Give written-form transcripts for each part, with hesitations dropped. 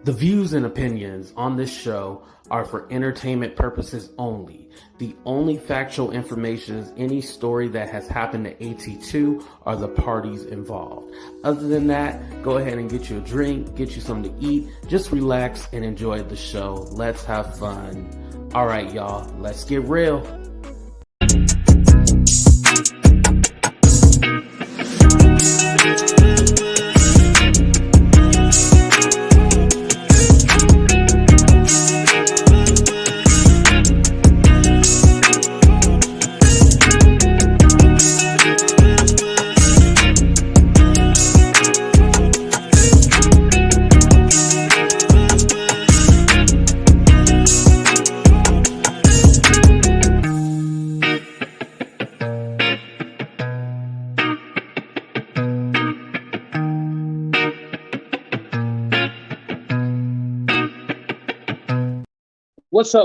The views and opinions on this show are for entertainment purposes only. The only factual information is any story that has happened to AT2 or the parties involved. Other than that, go ahead and get you a drink, get you something to eat, just relax and enjoy the show. Let's have fun. All right, y'all, let's get real.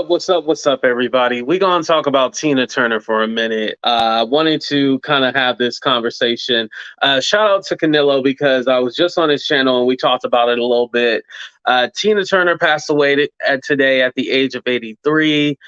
What's up, everybody? We're going to talk about Tina Turner for a minute. Wanted to kind of have this conversation. Shout out to Canelo because I was just on his channel and we talked about it a little bit. Tina Turner passed away today at the age of 83.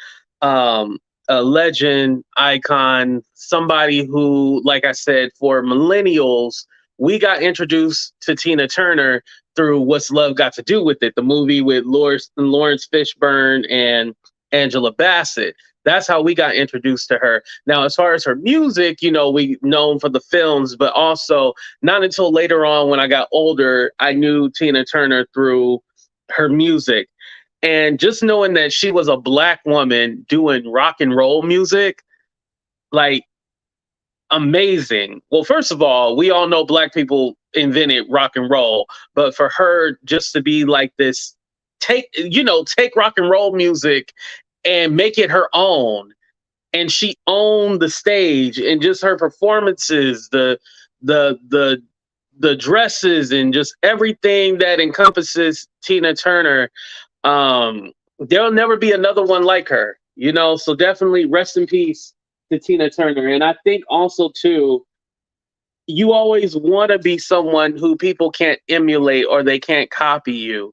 A legend, icon, somebody who, like I said, for millennials, we got introduced to Tina Turner through What's Love Got to Do with It, the movie with Lawrence Fishburne and Angela Bassett. That's how we got introduced to her. Now, as far as her music, you know, we known for the films, but also not until later on when I got older, I knew Tina Turner through her music. And just knowing that she was a Black woman doing rock and roll music, like, amazing. Well, first of all, we all know Black people invented rock and roll, but for her just to be like this, take rock and roll music and make it her own. And she owned the stage, and just her performances, the dresses, and just everything that encompasses Tina Turner. There'll never be another one like her, you know, so definitely rest in peace to Tina Turner. And I think also too, you always want to be someone who people can't emulate or they can't copy you.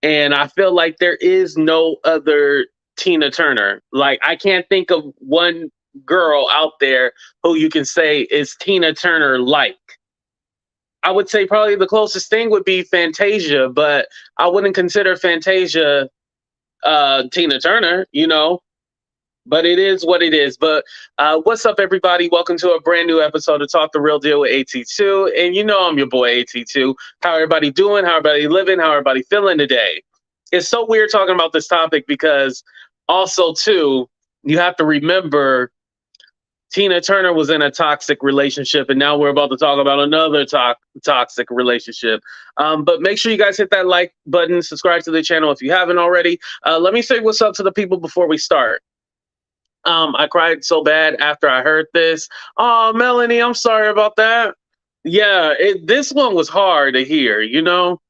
And I feel like there is no other Tina Turner. Like, I can't think of one girl out there who you can say is Tina Turner like. I would say probably the closest thing would be Fantasia, but I wouldn't consider Fantasia Tina Turner, you know. But it is what it is. But what's up, everybody? Welcome to a brand new episode of Talk the Real Deal with AT2. And you know I'm your boy, AT2. How everybody doing? How everybody living? How everybody feeling today? It's so weird talking about this topic because also, too, you have to remember Tina Turner was in a toxic relationship, and now we're about to talk about another toxic relationship. But make sure you guys hit that like button, subscribe to the channel if you haven't already. Let me say what's up to the people before we start. I cried so bad after I heard this. Oh, Melanie, I'm sorry about that. Yeah, this one was hard to hear, you know,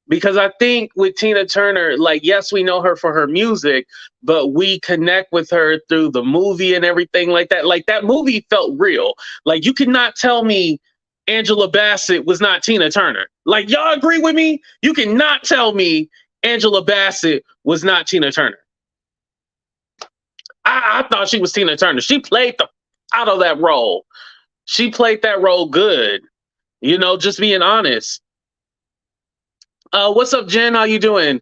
because I think with Tina Turner, like, yes, we know her for her music, but we connect with her through the movie and everything like that. Like, that movie felt real. Like, you cannot tell me Angela Bassett was not Tina Turner. Like, y'all agree with me? You cannot tell me Angela Bassett was not Tina Turner. I thought she was Tina Turner. She played the out of that role. She played that role good. You know, just being honest. What's up, Jen? How you doing?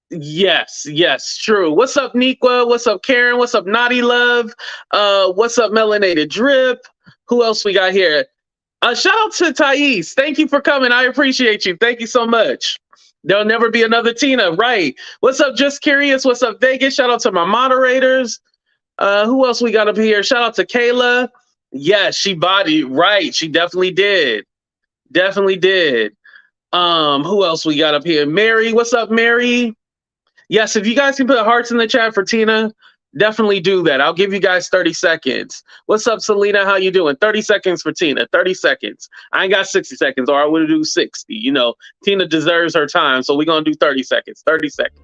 Yes, true. What's up, Niqua? What's up, Karen? What's up, Naughty Love? What's up, Melanated Drip? Who else we got here? Shout out to Thais. Thank you for coming. I appreciate you. Thank you so much. There'll never be another Tina, right? What's up, Just Curious? What's up, Vegas? Shout out to my moderators. Who else we got up here? Shout out to Kayla. Yes, she bodied, right. She definitely did. Definitely did. Who else we got up here? Mary, what's up, Mary? Yes, if you guys can put hearts in the chat for Tina, definitely do that. I'll give you guys 30 seconds. What's up, Selena? How you doing? 30 seconds for Tina. 30 seconds. I ain't got 60 seconds, or I would do 60. You know, Tina deserves her time, so we're going to do 30 seconds. 30 seconds.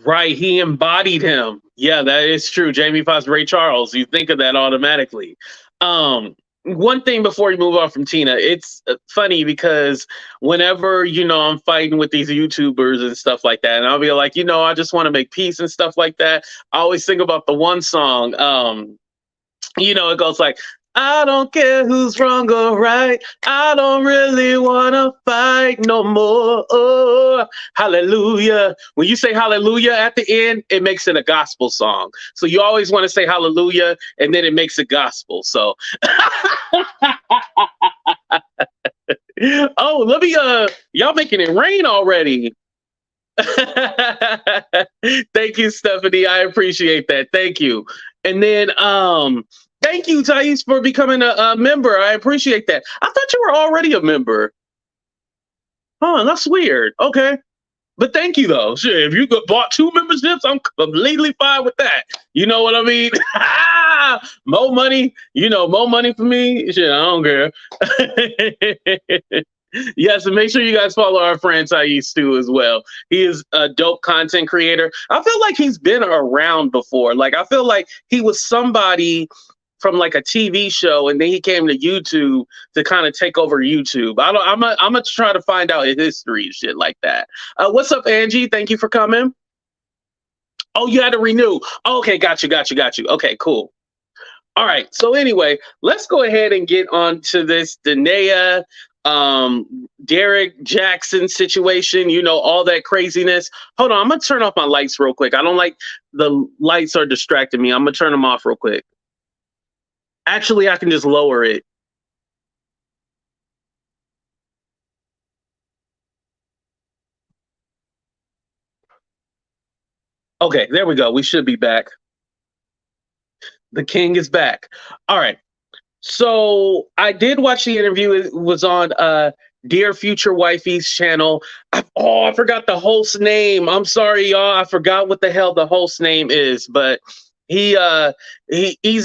Right, he embodied him. Yeah, that is true. Jamie Foxx, Ray Charles. You think of that automatically. One thing before you move on from Tina, it's funny because whenever I'm fighting with these YouTubers and stuff like that, and I'll be like, I just want to make peace and stuff like that. I always think about the one song. It goes like, I don't care who's wrong or right. I don't really want to fight no more. Oh, hallelujah. When you say hallelujah at the end, it makes it a gospel song. So you always want to say hallelujah and then it makes it gospel. So, oh, let me, y'all making it rain already. Thank you, Stephanie. I appreciate that. Thank you. And then, thank you, Thais, for becoming a member. I appreciate that. I thought you were already a member. Huh, that's weird. Okay. But thank you, though. Shit, if you bought 2 memberships, I'm completely fine with that. You know what I mean? More money, more money for me. Shit, I don't care. Yes, and make sure you guys follow our friend Thais too as well. He is a dope content creator. I feel like he's been around before. Like I feel like he was somebody from like a TV show, and then he came to YouTube to kind of take over YouTube. I'm gonna try to find out his history and shit like that. What's up, Angie? Thank you for coming. Oh, you had to renew. Okay, got you. Okay, cool. All right. So anyway, let's go ahead and get on to this Danae, Derrick Jaxn situation, all that craziness. Hold on, I'm gonna turn off my lights real quick. I don't like the lights are distracting me. I'm gonna turn them off real quick. Actually, I can just lower it. Okay, there we go. We should be back. The king is back. All right. So I did watch the interview. It was on Dear Future Wifey's channel. I forgot the host name. I'm sorry, y'all. I forgot what the hell the host name is, but he's a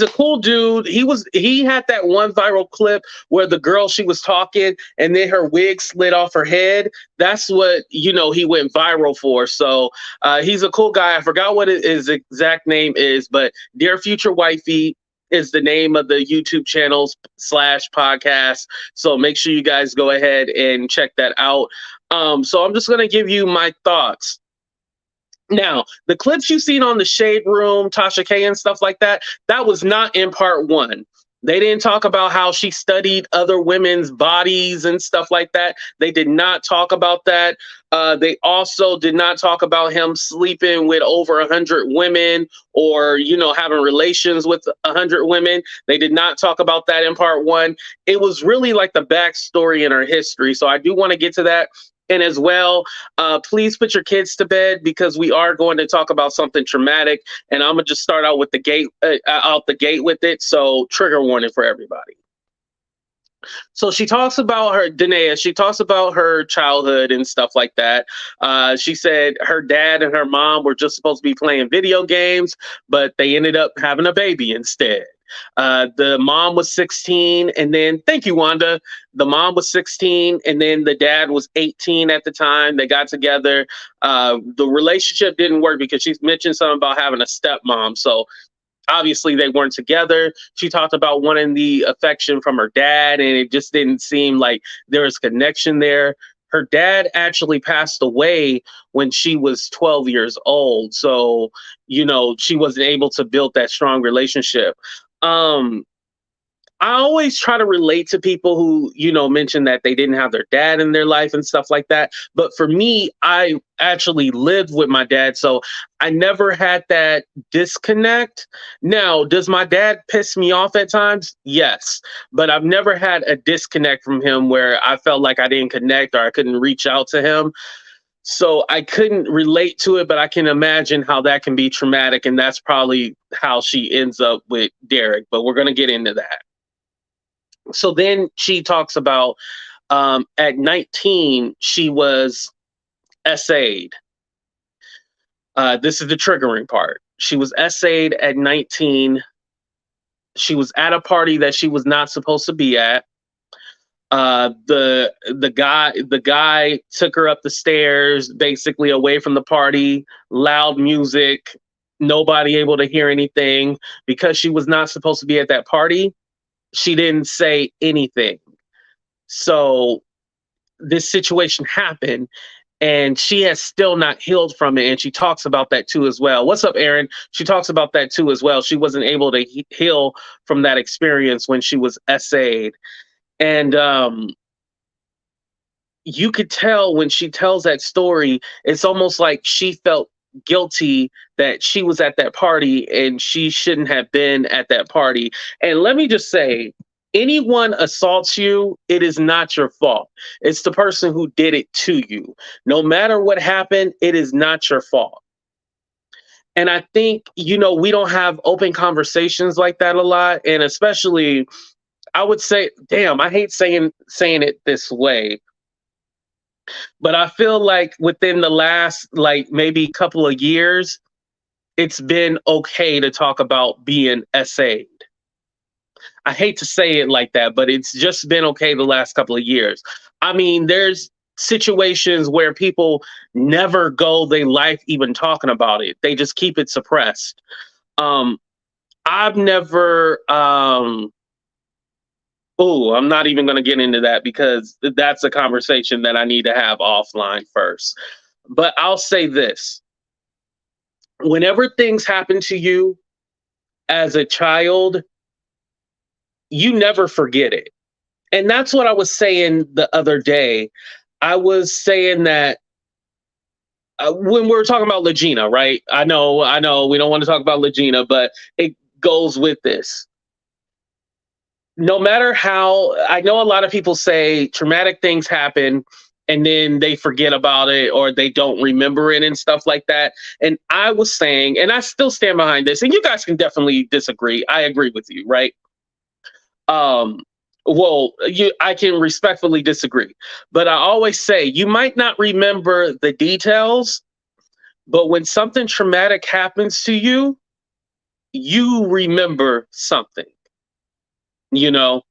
cool dude. He had that one viral clip where the girl, she was talking and then her wig slid off her head. That's what he went viral for. So he's a cool guy. I forgot what his exact name is, but Dear Future Wifey is the name of the YouTube channels / podcast. So make sure you guys go ahead and check that out. So I'm just gonna give you my thoughts. Now, the clips you've seen on the Shade Room, Tasha K and stuff like that, that was not in part 1. They didn't talk about how she studied other women's bodies and stuff like that. They did not talk about that. They also did not talk about him sleeping with over 100 women or, having relations with 100 women. They did not talk about that in part 1. It was really like the backstory in her history. So I do want to get to that. And as well, please put your kids to bed because we are going to talk about something traumatic. And I'm gonna just start out with the gate, out the gate with it. So trigger warning for everybody. So she talks about Danae. She talks about her childhood and stuff like that. She said her dad and her mom were just supposed to be playing video games, but they ended up having a baby instead. The mom was 16, and then thank you, Wanda. The mom was 16, and then the dad was 18 at the time. They got together. The relationship didn't work because she mentioned something about having a stepmom. So obviously they weren't together. She talked about wanting the affection from her dad, and it just didn't seem like there was connection there. Her dad actually passed away when she was 12 years old. So, she wasn't able to build that strong relationship. I always try to relate to people who, mention that they didn't have their dad in their life and stuff like that. But for me, I actually lived with my dad. So I never had that disconnect. Now, does my dad piss me off at times? Yes. But I've never had a disconnect from him where I felt like I didn't connect or I couldn't reach out to him. So I couldn't relate to it, but I can imagine how that can be traumatic. And that's probably how she ends up with Derrick. But we're going to get into that. So then she talks about at 19, she was SA'd. This is the triggering part. She was SA'd at 19. She was at a party that she was not supposed to be at. The guy took her up the stairs, basically away from the party, loud music, nobody able to hear anything because she was not supposed to be at that party. She didn't say anything. So this situation happened and she has still not healed from it. And she talks about that too as well. What's up, Aaron? She talks about that too as well. She wasn't able to heal from that experience when she was SA'd. And you could tell when she tells that story, it's almost like she felt guilty that she was at that party and she shouldn't have been at that party. And let me just say, anyone assaults you, it is not your fault. It's the person who did it to you. No matter what happened, it is not your fault. And I think, we don't have open conversations like that a lot. And especially, I would say, damn, I hate saying it this way, but I feel like within the last, maybe couple of years, it's been okay to talk about being SA'd. I hate to say it like that, but it's just been okay the last couple of years. I mean, there's situations where people never go their life even talking about it. They just keep it suppressed. I've never, I'm not even going to get into that because that's a conversation that I need to have offline first. But I'll say this. Whenever things happen to you as a child, you never forget it. And that's what I was saying the other day. I was saying that when we were talking about Legina, right? I know we don't want to talk about Legina, but it goes with this. No matter how, I know a lot of people say traumatic things happen and then they forget about it or they don't remember it and stuff like that. And I was saying, and I still stand behind this, and you guys can definitely disagree. I agree with you, right? I can respectfully disagree, but I always say you might not remember the details, but when something traumatic happens to you, you remember something. You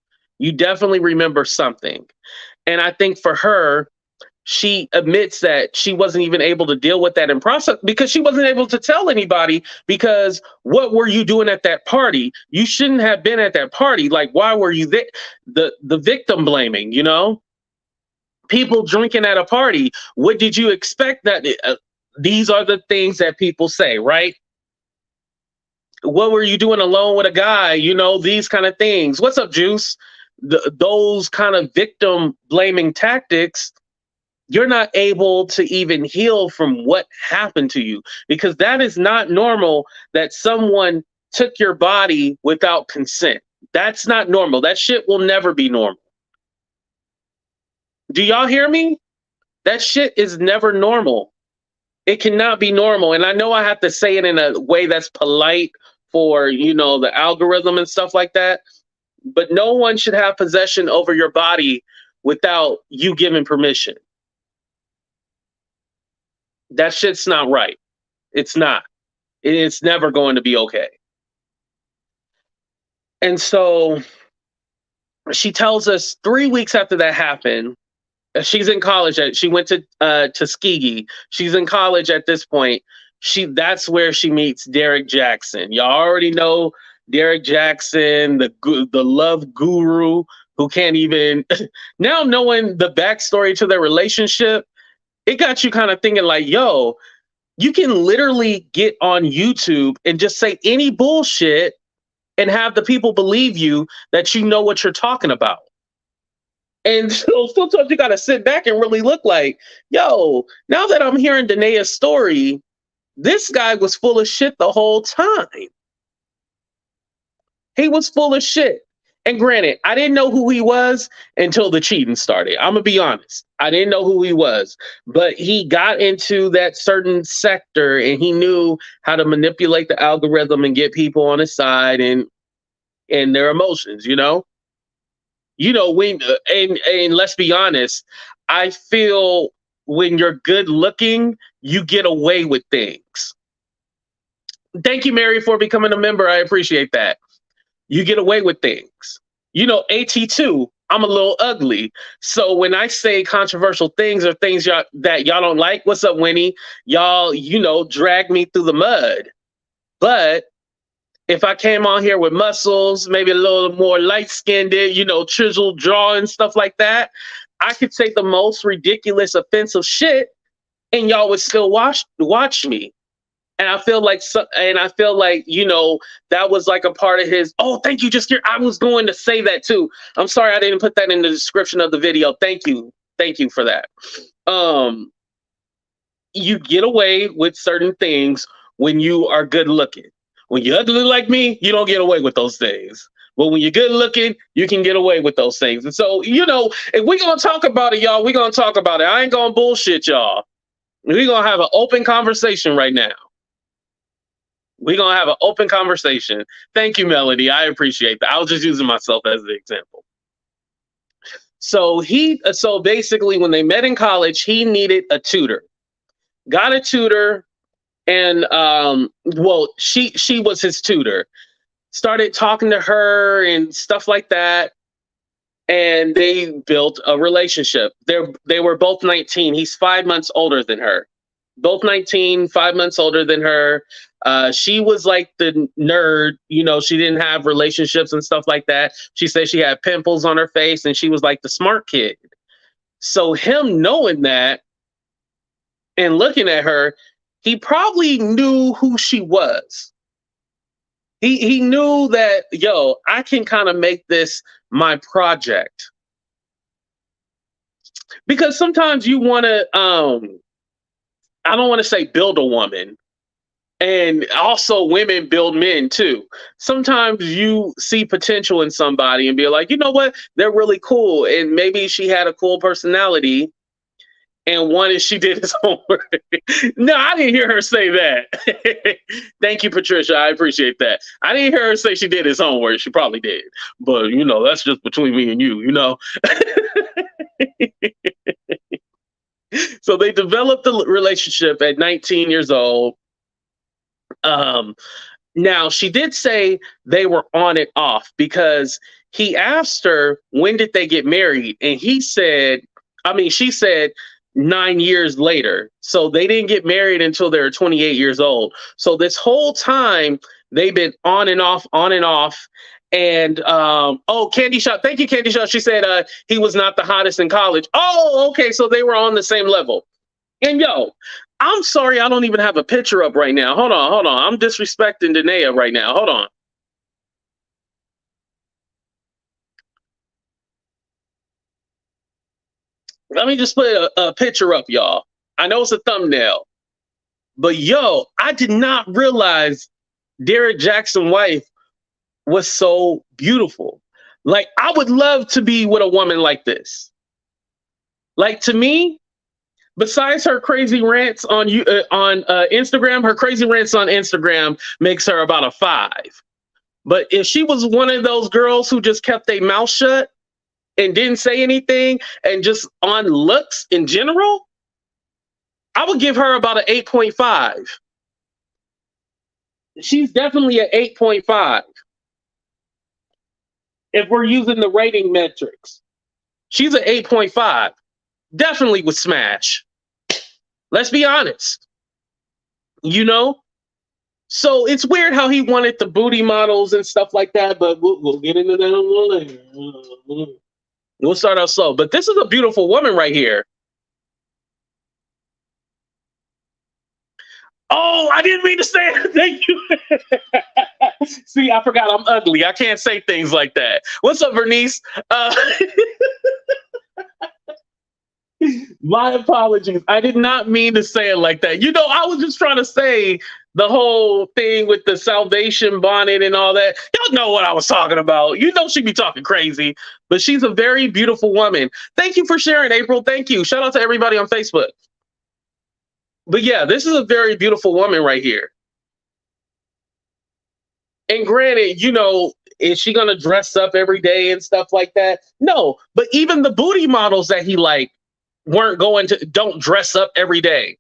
definitely remember something. And I think for her, she admits that she wasn't even able to deal with that in process because she wasn't able to tell anybody, because what were you doing at that party? You shouldn't have been at that party. Like, why were you there? The victim blaming, people drinking at a party. What did you expect? That these are the things that people say, right? What were you doing alone with a guy? These kind of things. What's up, Juice? Those kind of victim blaming tactics, you're not able to even heal from what happened to you, because that is not normal that someone took your body without consent. That's not normal. That shit will never be normal. Do y'all hear me? That shit is never normal. It cannot be normal. And I know I have to say it in a way that's polite for, the algorithm and stuff like that. But no one should have possession over your body without you giving permission. That shit's not right. It's not. It's never going to be okay. And so she tells us 3 weeks after that happened, she's in college. She went to Tuskegee. She's in college at this point. That's where she meets Derrick Jaxn. Y'all already know Derrick Jaxn, the love guru who can't even now knowing the backstory to their relationship. It got you kind of thinking like, yo, you can literally get on YouTube and just say any bullshit and have the people believe you that you know what you're talking about. And so sometimes you got to sit back and really look like, yo, now that I'm hearing Danae's story, this guy was full of shit the whole time. He was full of shit. And granted, I didn't know who he was until the cheating started. I'm going to be honest. I didn't know who he was. But he got into that certain sector and he knew how to manipulate the algorithm and get people on his side and their emotions, when and let's be honest, I feel when you're good looking, you get away with things. Thank you, Mary, for becoming a member. I appreciate that. You get away with things. AT2, I'm a little ugly. So when I say controversial things or things that y'all don't like, what's up, Winnie? Y'all, drag me through the mud. But if I came on here with muscles, maybe a little more light-skinned, chiseled jaw and stuff like that, I could say the most ridiculous, offensive shit, and y'all would still watch me. And I feel like, that was like a part of his. Oh, thank you. Just here, I was going to say that too. I'm sorry I didn't put that in the description of the video. Thank you for that. You get away with certain things when you are good looking. When you're ugly like me, you don't get away with those things. But when you're good looking, you can get away with those things. And so, if we're gonna talk about it, y'all, we're gonna talk about it. I ain't gonna bullshit y'all. We're gonna have an open conversation right now. We're going to have an open conversation. Thank you, Melody. I appreciate that. I was just using myself as the example. So basically when they met in college, he needed a tutor. Got a tutor, and she was his tutor. Started talking to her and stuff like that. And they built a relationship. They were both 19. He's 5 months older than her. Both 19, 5 months older than her. She was like the nerd, she didn't have relationships and stuff like that. She said she had pimples on her face and she was like the smart kid. So him knowing that and looking at her, he probably knew who she was. He knew that, I can kind of make this my project. Because sometimes you want to, I don't want to say build a woman. And also women build men too. Sometimes you see potential in somebody and be like, you know what? They're really cool. And maybe she had a cool personality. And one is she did his homework. No, I didn't hear her say that. Thank you, Patricia. I appreciate that. I didn't hear her say she did his homework. She probably did. But, that's just between me and you, So they developed the relationship at 19 years old. Now she did say they were on and off because he asked her, when did they get married? And she said 9 years later. So they didn't get married until they were 28 years old. So this whole time they've been on and off, on and off. And, Candy Shop. Thank you, Candy Shop. She said, he was not the hottest in college. Oh, okay. So they were on the same level. And I'm sorry, I don't even have a picture up right now. Hold on. I'm disrespecting Danae right now. Hold on. Let me just put a picture up, y'all. I know it's a thumbnail. But I did not realize Derrick Jaxn's wife was so beautiful. Like, I would love to be with a woman like this. Like, to me, besides her crazy rants on Instagram, her crazy rants on Instagram makes her about a 5. But if she was one of those girls who just kept their mouth shut and didn't say anything and just on looks in general, I would give her about an 8.5. She's definitely an 8.5. If we're using the rating metrics, she's an 8.5. Definitely would smash. Let's be honest. So it's weird how he wanted the booty models and stuff like that, but we'll get into that a little later. We'll start out slow. But this is a beautiful woman right here. Oh, I didn't mean to say it. Thank you. See, I forgot I'm ugly. I can't say things like that. What's up, Vernice? My apologies. I did not mean to say it like that. I was just trying to say the whole thing with the salvation bonnet and all that. Y'all know what I was talking about. She be talking crazy, but she's a very beautiful woman. Thank you for sharing, April. Thank you. Shout out to everybody on Facebook. But yeah, this is a very beautiful woman right here. And granted, is she going to dress up every day and stuff like that? No, but even the booty models that he liked don't dress up every day.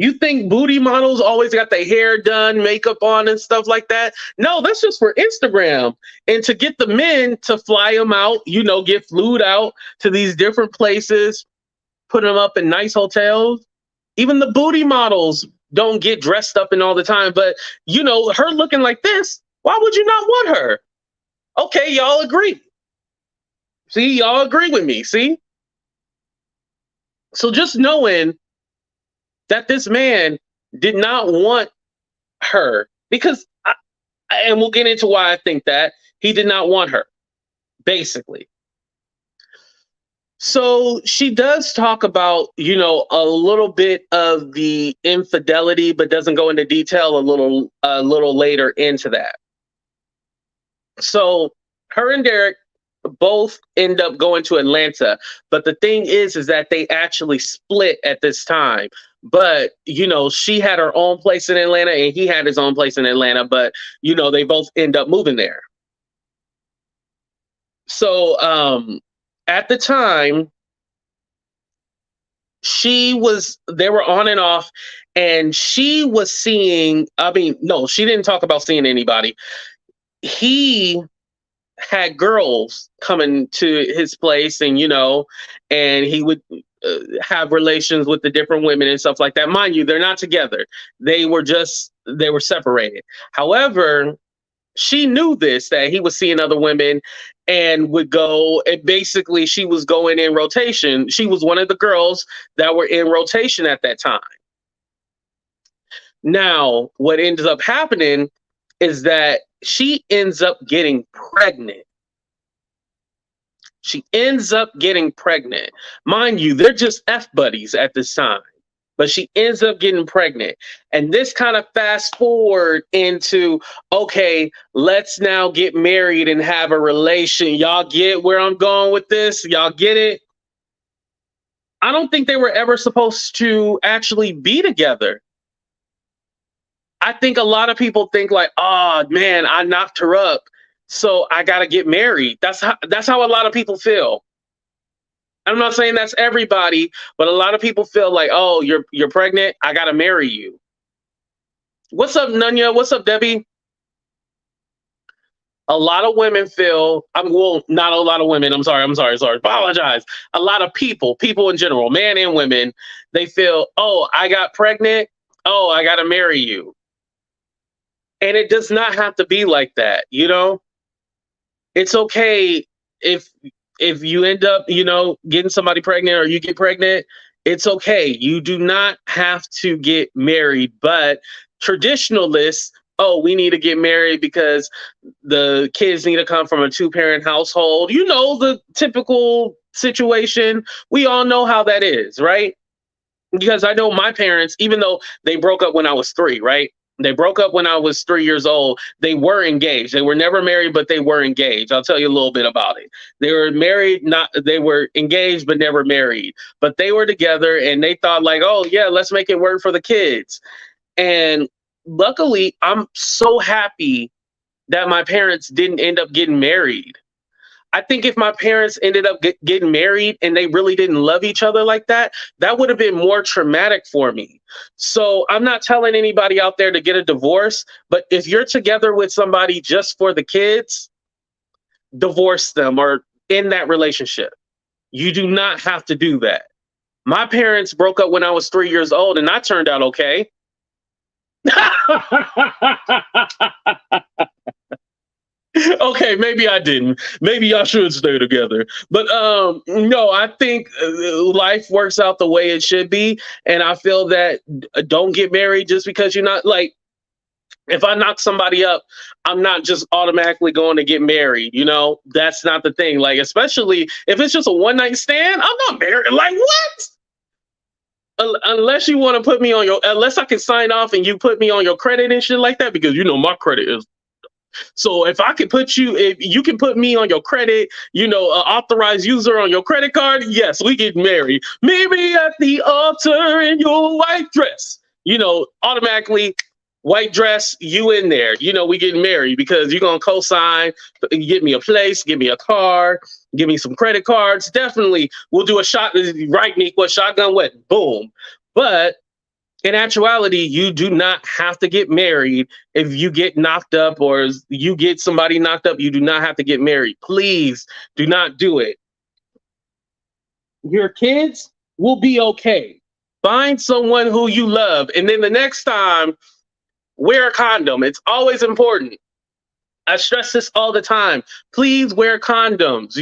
You think booty models always got their hair done, makeup on, and stuff like that? No, that's just for Instagram and to get the men to fly them out, get flued out to these different places, put them up in nice hotels. Even the booty models don't get dressed up and all the time, but her looking like this, why would you not want her? Okay, y'all agree. See, y'all agree with me. See? So just knowing that this man did not want her, because, and we'll get into why I think that he did not want her, basically. So she does talk about, a little bit of the infidelity, but doesn't go into detail a little later into that. So her and Derrick both end up going to Atlanta, but the thing is that they actually split at this time. But she had her own place in Atlanta and he had his own place in Atlanta, but they both end up moving there. So at the time, they were on and off, and she was seeing, no, she didn't talk about seeing anybody. He had girls coming to his place, and and he would have relations with the different women and stuff like that. Mind you, they're not together. They were separated. However, she knew that he was seeing other women and would go, and basically she was going in rotation. She was one of the girls that were in rotation at that time. Now, what ends up happening is that she ends up getting pregnant. She ends up getting pregnant. Mind you, they're just F buddies at this time. But she ends up getting pregnant. And this kind of fast forward into, okay, let's now get married and have a relation. Y'all get where I'm going with this? Y'all get it? I don't think they were ever supposed to actually be together. I think a lot of people think like, oh man, I knocked her up, so I gotta get married. That's how a lot of people feel. I'm not saying that's everybody, but a lot of people feel like, oh, you're pregnant, I gotta marry you. What's up, Nunya? What's up, Debbie? A lot of women feel, not a lot of women, I'm sorry, apologize. A lot of people in general, men and women, they feel, oh, I got pregnant, oh, I gotta marry you. And it does not have to be like that, It's okay if you end up, getting somebody pregnant or you get pregnant, it's okay. You do not have to get married. But traditionalists, oh, we need to get married because the kids need to come from a 2-parent household. The typical situation. We all know how that is, right? Because I know my parents, even though they broke up when I was 3, right? They broke up when I was 3 years old. They were engaged. They were never married, but they were engaged. I'll tell you a little bit about it. They were married, they were engaged, but never married. But they were together and they thought like, oh yeah, let's make it work for the kids. And luckily, I'm so happy that my parents didn't end up getting married. I think if my parents ended up getting married and they really didn't love each other like that, that would have been more traumatic for me. So I'm not telling anybody out there to get a divorce, but if you're together with somebody just for the kids, divorce them or end that relationship. You do not have to do that. My parents broke up when I was 3 years old and I turned out okay. Okay, maybe I didn't. Maybe I should stay together. But no, I think life works out the way it should be. And I feel that don't get married just because you're not like, if I knock somebody up, I'm not just automatically going to get married. That's not the thing. Like, especially if it's just a one-night stand, I'm not married. Like, what? Unless you want to put me on unless I can sign off and you put me on your credit and shit like that, because my credit is. So if you can put me on your credit, authorized user on your credit card, yes, we get married. Maybe at the altar in your white dress, automatically white dress, you in there, we getting married because you're going to co-sign, get me a place, give me a car, give me some credit cards. Definitely we'll do a shot, right, Nick? What shotgun wedding? Boom. But in actuality, you do not have to get married. If you get knocked up or you get somebody knocked up, you do not have to get married. Please do not do it. Your kids will be okay. Find someone who you love. And then the next time, wear a condom. It's always important. I stress this all the time. Please wear condoms,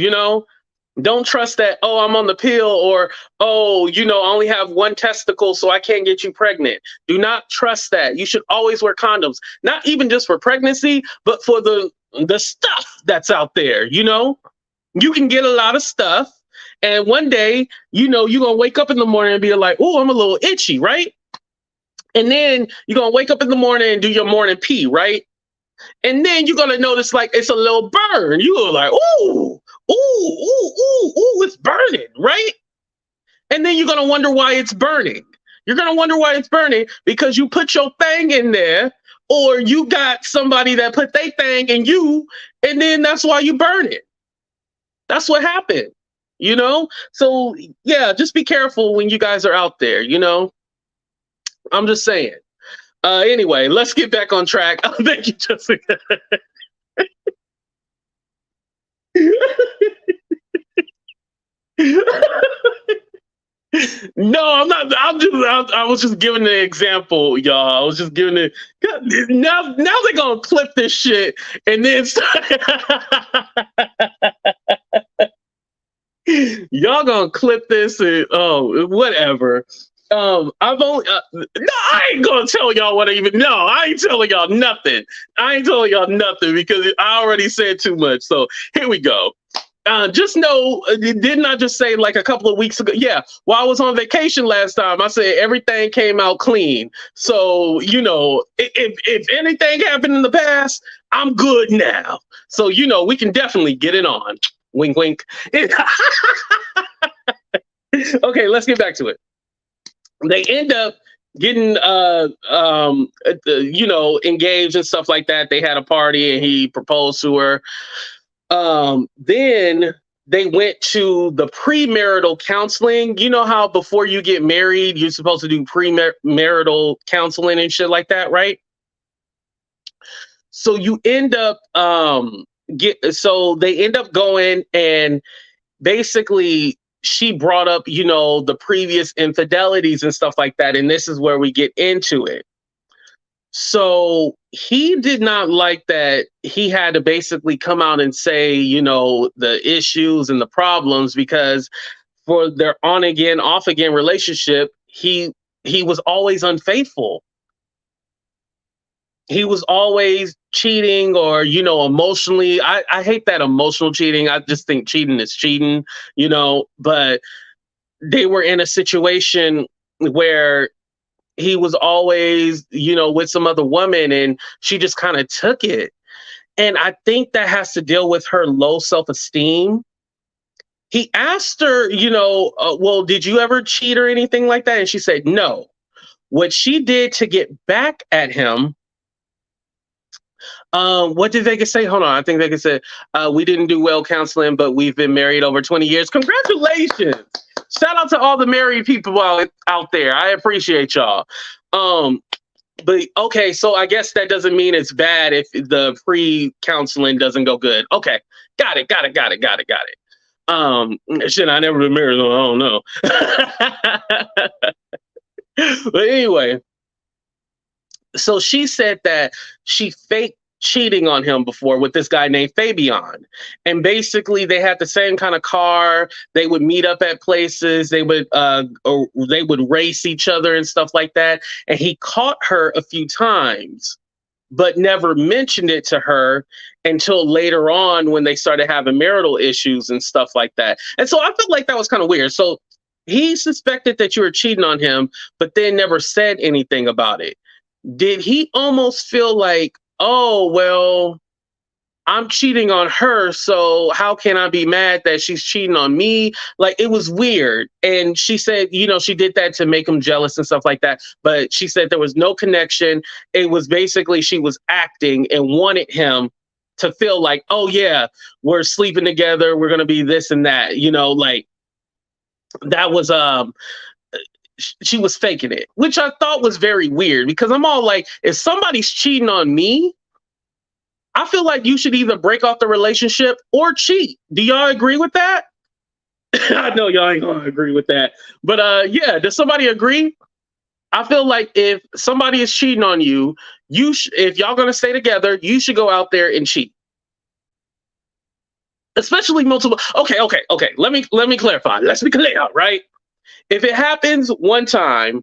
Don't trust that, oh, I'm on the pill, or, oh, I only have one testicle, so I can't get you pregnant. Do not trust that. You should always wear condoms, not even just for pregnancy, but for the stuff that's out there, You can get a lot of stuff. And one day, you're going to wake up in the morning and be like, oh, I'm a little itchy, right? And then you're going to wake up in the morning and do your morning pee, right? And then you're going to notice like it's a little burn. You're like, ooh, it's burning, right? And then you're going to wonder why it's burning. You're going to wonder why it's burning because you put your thing in there, or you got somebody that put their thing in you, and then that's why you burn it. That's what happened, So, yeah, just be careful when you guys are out there, I'm just saying. Anyway, let's get back on track. Oh, thank you, Jessica. No, I'm not. I was just giving an example, y'all. I was just giving it. Now they're gonna clip this shit and then y'all gonna clip this and whatever. I've only no, I ain't gonna tell y'all what I even know. I ain't telling y'all nothing. Because I already said too much. So here we go. Just know, didn't I just say like a couple of weeks ago? Yeah, while I was on vacation last time, I said everything came out clean. So, if anything happened in the past, I'm good now. So, we can definitely get it on. Wink, wink. Okay, let's get back to it. They end up getting, engaged and stuff like that. They had a party and he proposed to her. Then they went to the premarital counseling. You know how before you get married, you're supposed to do premarital counseling and shit like that, right? So you end up so they end up going, and basically she brought up, the previous infidelities and stuff like that. And this is where we get into it. So he did not like that he had to basically come out and say, the issues and the problems, because for their on again, off again relationship, he was always unfaithful. He was always cheating or, emotionally. I hate that emotional cheating. I just think cheating is cheating, but they were in a situation where he was always, with some other woman, and she just kind of took it. And I think that has to deal with her low self-esteem. He asked her, well, did you ever cheat or anything like that? And she said, no. What she did to get back at him, what did Vegas say? Hold on. I think Vegas said, we didn't do well counseling, but we've been married over 20 years. Congratulations. Shout out to all the married people out there. I appreciate y'all. But okay, so I guess that doesn't mean it's bad if the pre-counseling doesn't go good. Okay, got it. Shit, I never been married, so I don't know. But anyway, so she said that she faked cheating on him before with this guy named Fabian. And basically they had the same kind of car. They would meet up at places. They would race each other and stuff like that. And he caught her a few times, but never mentioned it to her until later on when they started having marital issues and stuff like that. And so I felt like that was kind of weird. So he suspected that you were cheating on him, but then never said anything about it. Did he almost feel like, oh, well, I'm cheating on her, so how can I be mad that she's cheating on me? Like, it was weird. And she said, she did that to make him jealous and stuff like that. But she said there was no connection. It was basically she was acting and wanted him to feel like, oh, yeah, we're sleeping together. We're going to be this and that, like that was she was faking it, which I thought was very weird because I'm all like, if somebody's cheating on me, I feel like you should either break off the relationship or cheat. Do y'all agree with that? I know y'all ain't gonna agree with that, but yeah, does somebody agree? I feel like if somebody is cheating on you, if y'all gonna stay together, you should go out there and cheat. Especially multiple. Okay. Let me clarify. Let's be clear, right? If it happens one time,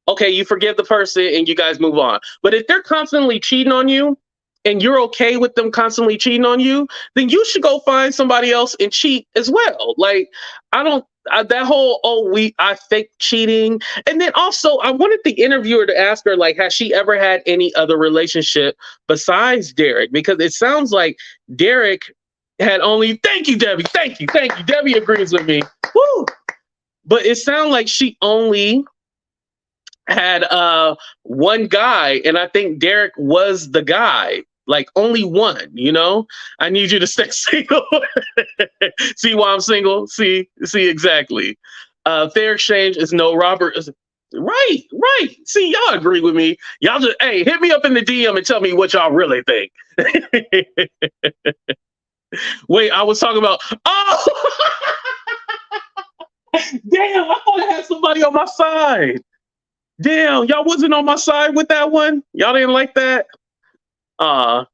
okay, you forgive the person and you guys move on. But if they're constantly cheating on you and you're okay with them constantly cheating on you, then you should go find somebody else and cheat as well. Like, I don't, that whole, I fake cheating. And then also, I wanted the interviewer to ask her, like, has she ever had any other relationship besides Derrick? Because it sounds like Derrick had only, thank you, Debbie. Thank you. Debbie agrees with me. Woo! But it sounded like she only had one guy, and I think Derrick was the guy. Like, only one, you know? I need you to stay single. See why I'm single? See exactly. Fair exchange is no Robert. Right. See, y'all agree with me. Y'all just, hey, hit me up in the DM and tell me what y'all really think. Wait, I was talking about, oh! Damn, I thought I had somebody on my side. Damn, y'all wasn't on my side with that one? Y'all didn't like that? Audrey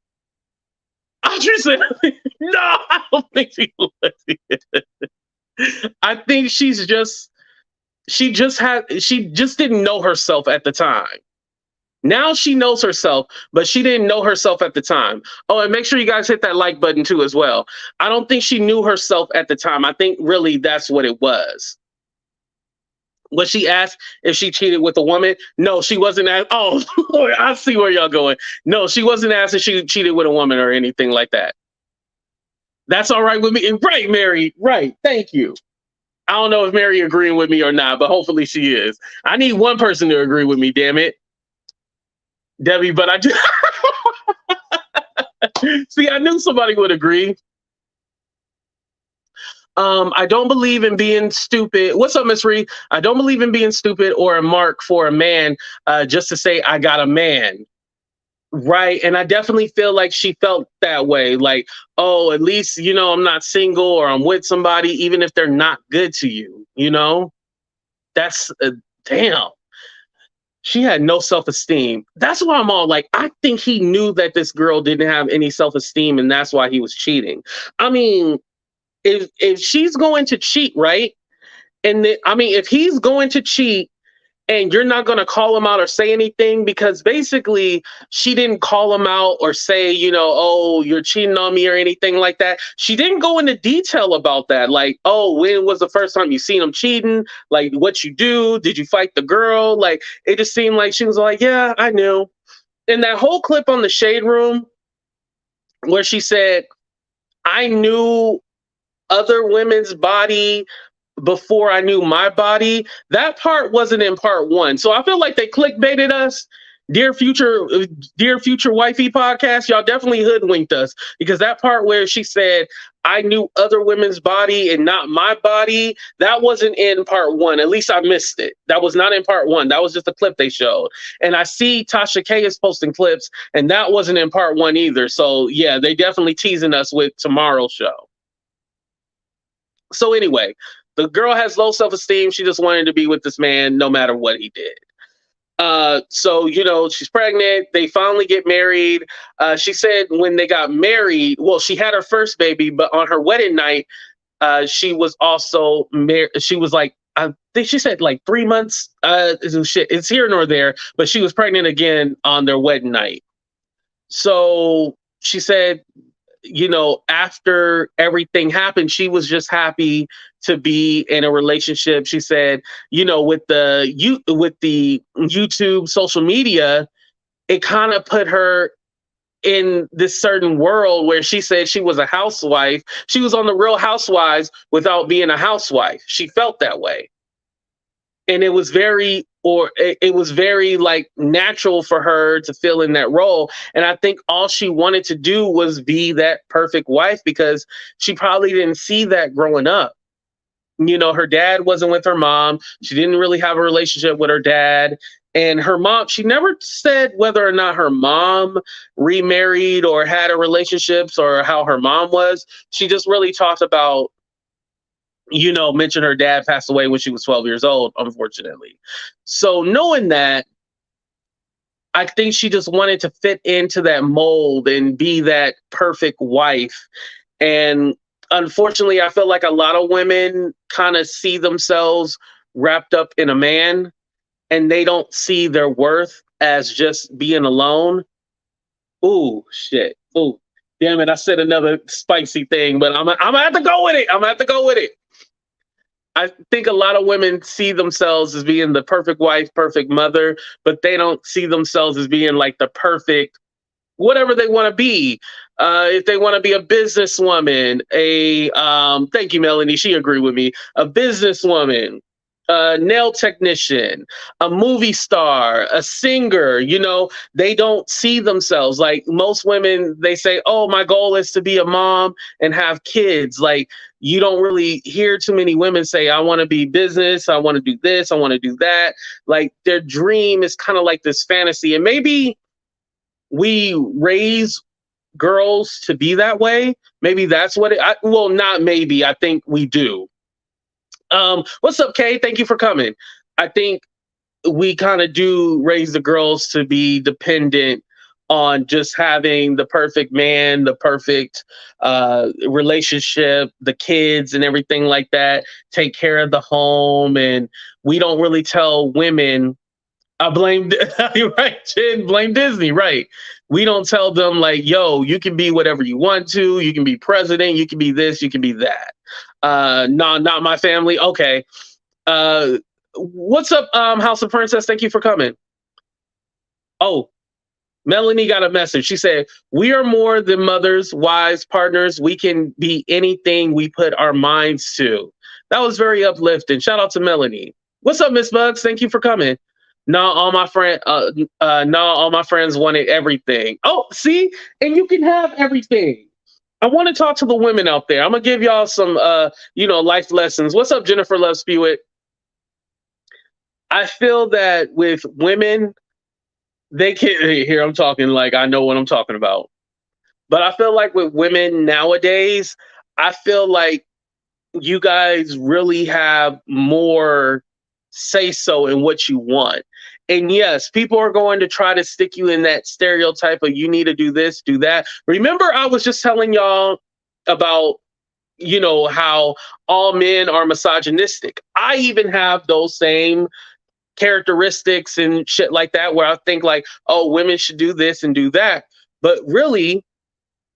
said, no, I don't think she was. I think she just didn't know herself at the time. Now she knows herself, but she didn't know herself at the time. Oh, and make sure you guys hit that like button too as well. I don't think she knew herself at the time. I think really that's what it was. Was she asked if she cheated with a woman? No, she wasn't asked. Oh, Lord, I see where y'all going. No, she wasn't asked if she cheated with a woman or anything like that. That's all right with me. Right, Mary. Right. Thank you. I don't know if Mary agreeing with me or not, but hopefully she is. I need one person to agree with me, damn it. Debbie, but I do. See, I knew somebody would agree. I don't believe in being stupid. What's up, Miss Reed? I don't believe in being stupid or a mark for a man just to say I got a man. Right. And I definitely feel like she felt that way. Like, oh, at least, you know, I'm not single or I'm with somebody, even if they're not good to you, you know? That's damn. She had no self-esteem. That's why I'm all like, I think he knew that this girl didn't have any self-esteem and that's why he was cheating. I mean, if she's going to cheat, right? And if he's going to cheat and you're not going to call him out or say anything, because basically she didn't call him out or say, you know, oh, you're cheating on me or anything like that. She didn't go into detail about that. Like, oh, when was the first time you seen him cheating? Like, what you do? Did you fight the girl? Like, it just seemed like she was like, yeah, I knew. And that whole clip on the Shade Room where she said, I knew other women's body before I knew my body, that part wasn't in part one. So I feel like they clickbaited us. Dear Future Wifey podcast, y'all definitely hoodwinked us, because that part where she said, I knew other women's body and not my body, that wasn't in part one. At least I missed it. That was not in part one. That was just a clip they showed. And I see Tasha K is posting clips, and that wasn't in part one either. So yeah, they definitely teasing us with tomorrow's show. So anyway, the girl has low self-esteem. She just wanted to be with this man no matter what he did. So, you know, she's pregnant. They finally get married. She said when they got married, well, she had her first baby, but on her wedding night, she was also married. She was like, I think she said like 3 months. It's here nor there, but she was pregnant again on their wedding night. So she said, you know, after everything happened, she was just happy to be in a relationship. She said, you know, with the YouTube social media, it kind of put her in this certain world where she said she was a housewife. She was on the Real Housewives without being a housewife. She felt that way. And it was very like natural for her to fill in that role. And I think all she wanted to do was be that perfect wife, because she probably didn't see that growing up. You know, her dad wasn't with her mom. She didn't really have a relationship with her dad. And her mom, she never said whether or not her mom remarried or had a relationships or how her mom was. She just really talked about, you know, mentioned her dad passed away when she was 12 years old, unfortunately. So knowing that, I think she just wanted to fit into that mold and be that perfect wife. And unfortunately, I feel like a lot of women kind of see themselves wrapped up in a man and they don't see their worth as just being alone. Ooh, shit. Ooh, damn it. I said another spicy thing, but I'm gonna have to go with it. I'm gonna have to go with it. I think a lot of women see themselves as being the perfect wife, perfect mother, but they don't see themselves as being like the perfect whatever they want to be. If they want to be a businesswoman, thank you, Melanie, she agreed with me, a businesswoman, a nail technician, a movie star, a singer, you know, they don't see themselves like most women. They say, oh, my goal is to be a mom and have kids. Like, you don't really hear too many women say, I want to be business, I want to do this, I want to do that. Like, their dream is kind of like this fantasy. And maybe we raise girls to be that way. Maybe that's what well, not maybe. I think we do. What's up, Kay? Thank you for coming. I think we kind of do raise the girls to be dependent on just having the perfect man, the perfect relationship, the kids and everything like that, take care of the home. And we don't really tell women, I blame, you're right, Jen, blame Disney, right? We don't tell them like, yo, you can be whatever you want to. You can be president. You can be this. You can be that. No, not my family. Okay. What's up, House of Princess? Thank you for coming. Oh, Melanie got a message. She said, we are more than mothers, wives, partners. We can be anything we put our minds to. That was very uplifting. Shout out to Melanie. What's up, Miss Bugs? Thank you for coming. No, all my all my friends wanted everything. Oh, see, and you can have everything. I want to talk to the women out there. I'm gonna give y'all some, life lessons. What's up, Jennifer Love Spewitt? I feel that with women, they can here. I'm talking like I know what I'm talking about. But I feel like with women nowadays, I feel like you guys really have more say so in what you want. And yes, people are going to try to stick you in that stereotype of you need to do this, do that. Remember, I was just telling y'all about, how all men are misogynistic. I even have those same characteristics and shit like that, where I think like, oh, women should do this and do that. But really,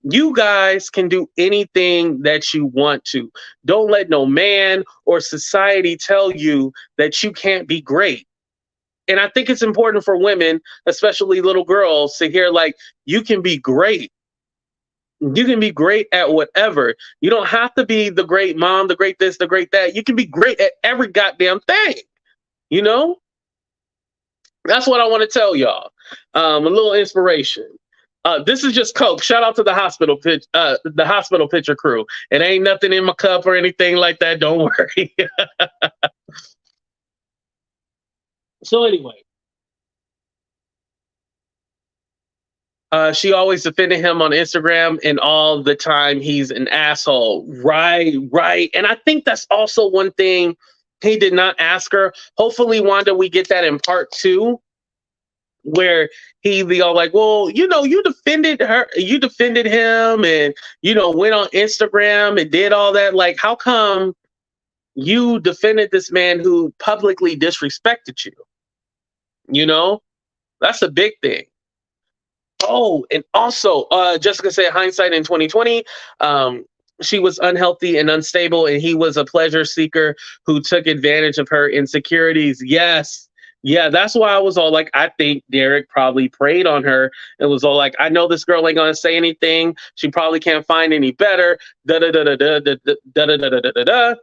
you guys can do anything that you want to. Don't let no man or society tell you that you can't be great. And I think it's important for women, especially little girls, to hear like, you can be great. You can be great at whatever. You don't have to be the great mom, the great this, the great that. You can be great at every goddamn thing. That's what I want to tell y'all. A little inspiration. This is just Coke. Shout out to the hospital picture crew. It ain't nothing in my cup or anything like that. Don't worry. So anyway, she always defended him on Instagram, and all the time he's an asshole. Right. And I think that's also one thing he did not ask her. Hopefully, Wanda, we get that in part 2. Where he be all like, well, you defended him and, went on Instagram and did all that. Like, how come you defended this man who publicly disrespected you? That's a big thing. Oh, and also, Jessica said hindsight in 2020, she was unhealthy and unstable, and he was a pleasure seeker who took advantage of her insecurities. Yes. Yeah, that's why I was all like, I think Derrick probably preyed on her and was all like, I know this girl ain't gonna say anything. She probably can't find any better. Da da da da da da da da da da da da.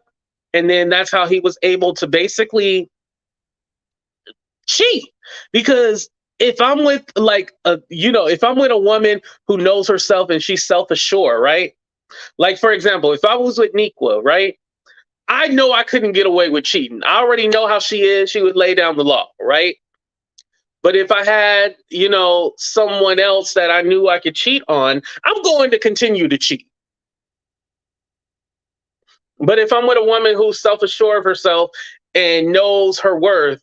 And then that's how he was able to basically cheat. Because if I'm with if I'm with a woman who knows herself and she's self-assured, right? Like, for example, if I was with Nikwa, right? I know I couldn't get away with cheating. I already know how she is. She would lay down the law, right? But if I had, someone else that I knew I could cheat on, I'm going to continue to cheat. But if I'm with a woman who's self-assured of herself and knows her worth,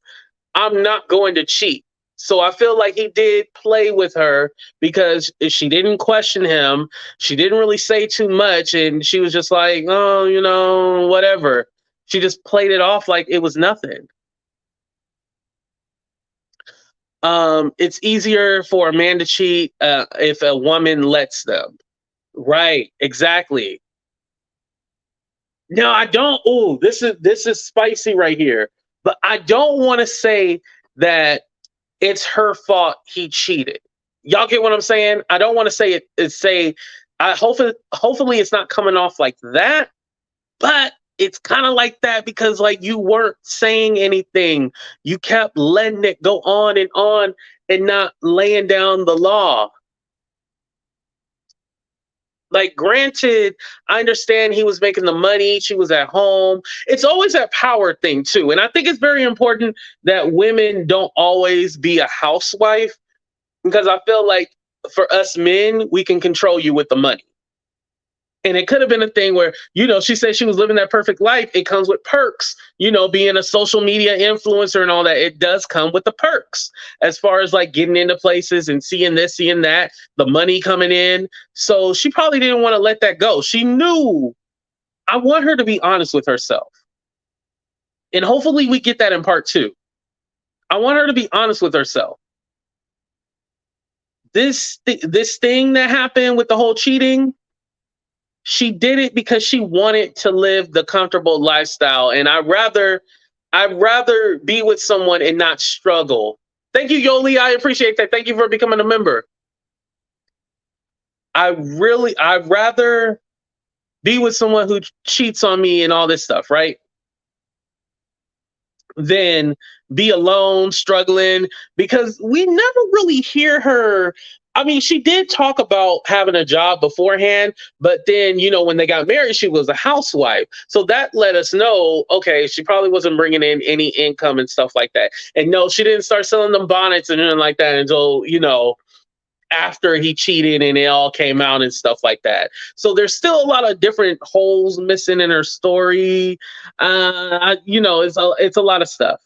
I'm not going to cheat. So I feel like he did play with her because she didn't question him. She didn't really say too much. And she was just like, oh, whatever. She just played it off like it was nothing. It's easier for a man to cheat if a woman lets them. Right. Exactly. No, I don't. Oh, this is spicy right here. But I don't want to say that it's her fault he cheated. Y'all get what I'm saying? I don't want to say it. I hopefully it's not coming off like that, but it's kind of like that because like you weren't saying anything. You kept letting it go on and not laying down the law. Like, granted, I understand he was making the money, she was at home. It's always that power thing too. And I think it's very important that women don't always be a housewife, because I feel like for us men, we can control you with the money. And it could have been a thing where, she said she was living that perfect life. It comes with perks, being a social media influencer and all that. It does come with the perks as far as like getting into places and seeing this, seeing that, the money coming in. So she probably didn't want to let that go. She knew. I want her to be honest with herself. And hopefully we get that in part 2. I want her to be honest with herself. This thing that happened with the whole cheating, she did it because she wanted to live the comfortable lifestyle. And I'd rather be with someone and not struggle. Thank you, Yoli. I appreciate that. Thank you for becoming a member. I'd rather be with someone who cheats on me and all this stuff, right? Than be alone, struggling, because we never really hear her. I mean, she did talk about having a job beforehand, but then, when they got married, she was a housewife. So that let us know, okay, she probably wasn't bringing in any income and stuff like that. And no, she didn't start selling them bonnets and anything like that until, after he cheated and it all came out and stuff like that. So there's still a lot of different holes missing in her story. It's a lot of stuff.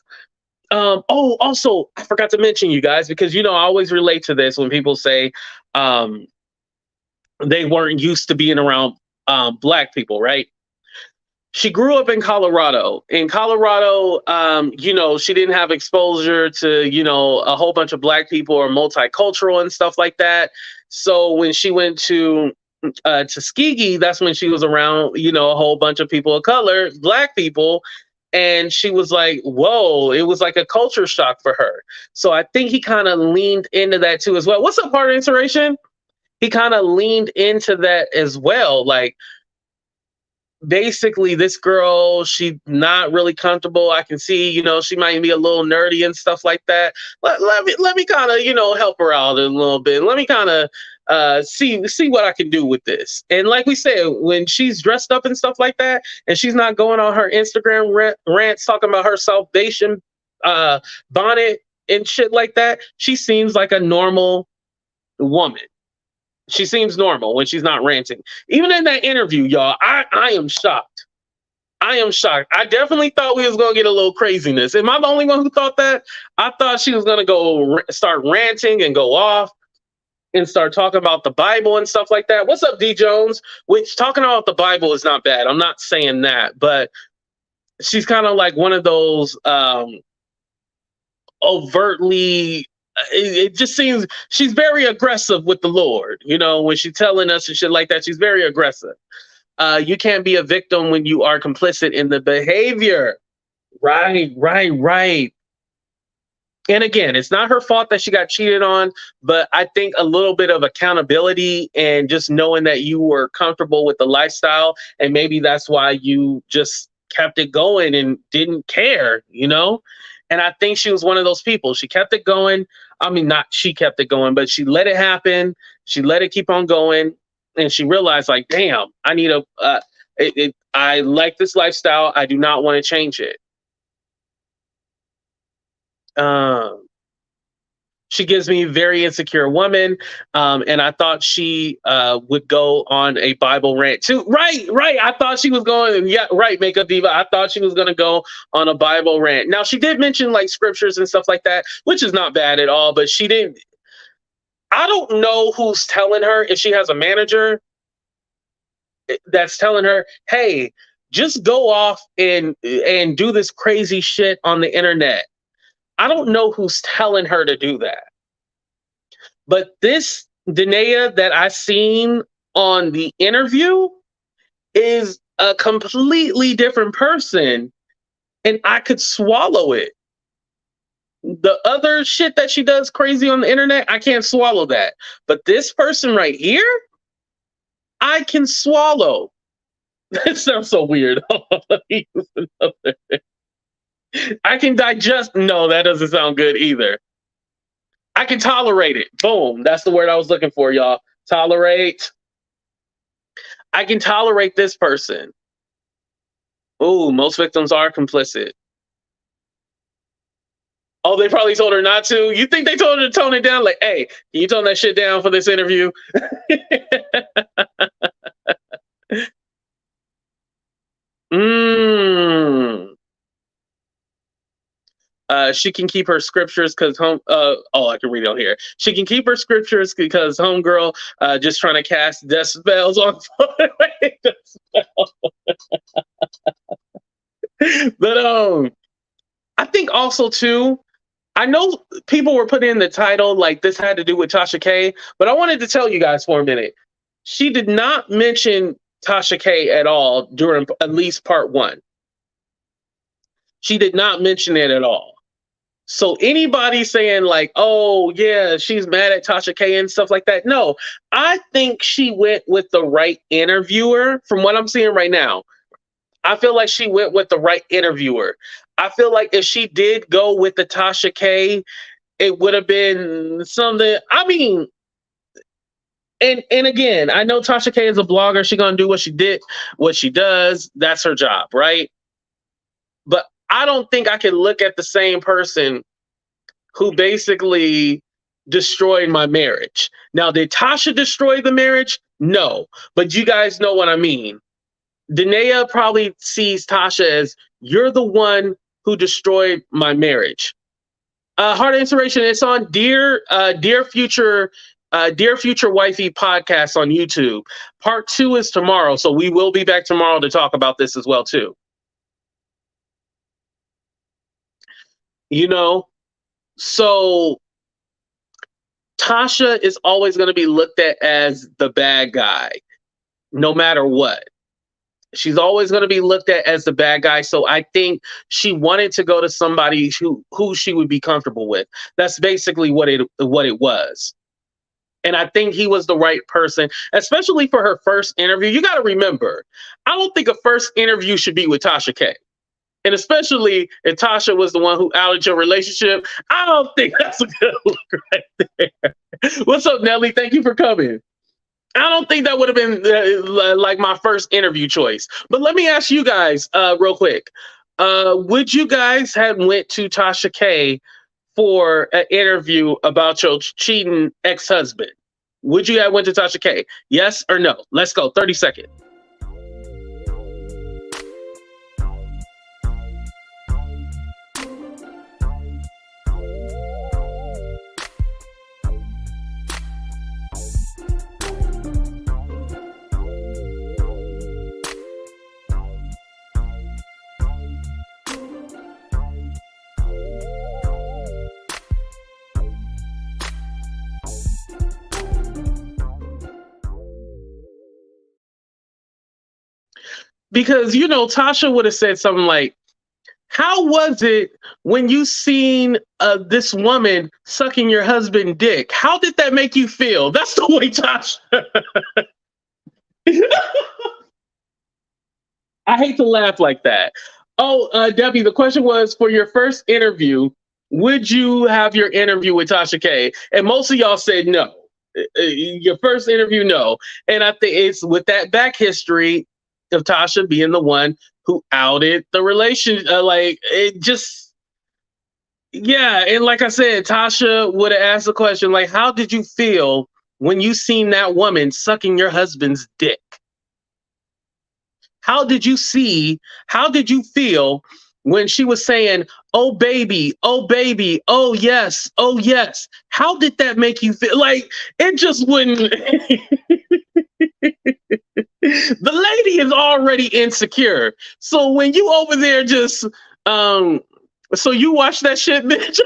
Also, I forgot to mention, you guys, because, I always relate to this when people say they weren't used to being around Black people, right? She grew up in Colorado. In Colorado, she didn't have exposure to, a whole bunch of Black people or multicultural and stuff like that. So when she went to Tuskegee, that's when she was around, a whole bunch of people of color, Black people. And she was like, whoa, it was like a culture shock for her. So I think he kind of leaned into that too as well. What's up, Part of Inspiration? He kind of leaned into that as well. Like, basically, this girl, she's not really comfortable. I can see, she might be a little nerdy and stuff like that. Let me kind of, help her out a little bit. Let me kind of see what I can do with this. And like we said, when she's dressed up and stuff like that, and she's not going on her Instagram rants talking about her salvation bonnet and shit like that, she seems like a normal woman. She seems normal when she's not ranting. Even in that interview, y'all, I am shocked. I am shocked. I definitely thought we was going to get a little craziness. Am I the only one who thought that? I thought she was going to go start ranting and go off and start talking about the Bible and stuff like that. What's up, D Jones? Which, talking about the Bible is not bad. I'm not saying that, but she's kind of like one of those overtly, it just seems she's very aggressive with the Lord, when she's telling us and shit like that. She's very aggressive. You can't be a victim when you are complicit in the behavior. Right. And again, it's not her fault that she got cheated on, but I think a little bit of accountability and just knowing that you were comfortable with the lifestyle, and maybe that's why you just kept it going and didn't care, And I think she was one of those people. She kept it going. I mean, not she kept it going, but she let it happen. She let it keep on going. And she realized, like, damn, I need I like this lifestyle. I do not want to change it. She gives me a very insecure woman, and I thought she would go on a Bible rant too. Right. I thought she was going. Yeah, right. Makeup diva. I thought she was going to go on a Bible rant. Now she did mention like scriptures and stuff like that, which is not bad at all. But she didn't. I don't know who's telling her, if she has a manager that's telling her, "Hey, just go off and do this crazy shit on the internet." I don't know who's telling her to do that. But this Danae that I seen on the interview is a completely different person, and I could swallow it. The other shit that she does crazy on the internet, I can't swallow that. But this person right here, I can swallow. That sounds so weird. Let me use another. I can digest. No, that doesn't sound good either. I can tolerate it. Boom. That's the word I was looking for, y'all. Tolerate. I can tolerate this person. Ooh, most victims are complicit. Oh, they probably told her not to. You think they told her to tone it down? Like, hey, can you tone that shit down for this interview? She can keep her scriptures because I can read it on here. She can keep her scriptures because homegirl just trying to cast death spells on. But I think also too, I know people were putting in the title like this had to do with Tasha K, but I wanted to tell you guys for a minute. She did not mention Tasha K at all during at least part 1. She did not mention it at all. So anybody saying like, oh yeah, she's mad at Tasha K and stuff like that. No, I think she went with the right interviewer from what I'm seeing right now. I feel like she went with the right interviewer. I feel like if she did go with the Tasha K, it would have been something. I mean, and again, I know Tasha K is a blogger. She's gonna do what she does. That's her job, right? But I don't think I can look at the same person who basically destroyed my marriage. Now, did Tasha destroy the marriage? No, but you guys know what I mean. Danae probably sees Tasha as, you're the one who destroyed my marriage. Heart Inspiration, it's on Dear Future Wifey podcast on YouTube. Part 2 is tomorrow, so we will be back tomorrow to talk about this as well too. You know, so Tasha is always going to be looked at as the bad guy, no matter what. She's always going to be looked at as the bad guy. So I think she wanted to go to somebody who she would be comfortable with. That's basically what it was. And I think he was the right person, especially for her first interview. You got to remember, I don't think a first interview should be with Tasha K. And especially if Tasha was the one who outed your relationship, I don't think that's a good look right there. What's up, Nelly? Thank you for coming. I don't think that would have been like my first interview choice. But let me ask you guys real quick. Would you guys have went to Tasha K for an interview about your cheating ex-husband? Would you have went to Tasha K? Yes or no? Let's go. 30 seconds. Because, you know, Tasha would have said something like, how was it when you seen this woman sucking your husband's dick? How did that make you feel? That's the way Tasha. I hate to laugh like that. Oh, Debbie, the question was, for your first interview, would you have your interview with Tasha K? And most of y'all said no. Your first interview, no. And I think it's with that back history, of Tasha being the one who outed the relation. Like it just, yeah. And like I said, Tasha would have asked the question, like, how did you feel when you seen that woman sucking your husband's dick? How did you see? How did you feel when she was saying, "Oh baby, oh baby, oh yes, oh yes"? How did that make you feel? Like it just wouldn't. The lady is already insecure. So when you over there just so you watch that shit, bitch.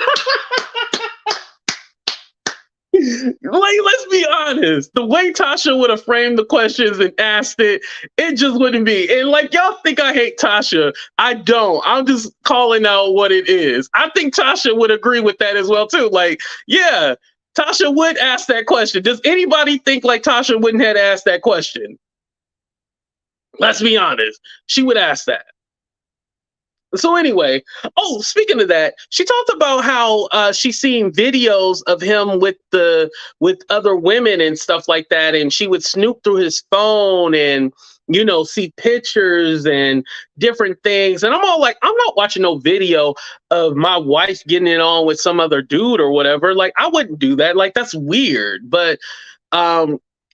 Like, let's be honest. The way Tasha would have framed the questions and asked it, it just wouldn't be. And like y'all think I hate Tasha. I don't. I'm just calling out what it is. I think Tasha would agree with that as well, too. Like, yeah, Tasha would ask that question. Does anybody think like Tasha wouldn't have asked that question? Let's be honest. She would ask that. So anyway, oh, speaking of that, she talked about how she's seen videos of him with other women and stuff like that, and she would snoop through his phone and see pictures and different things. And I'm all like, I'm not watching no video of my wife getting it on with some other dude or whatever. Like, I wouldn't do that. Like, that's weird. But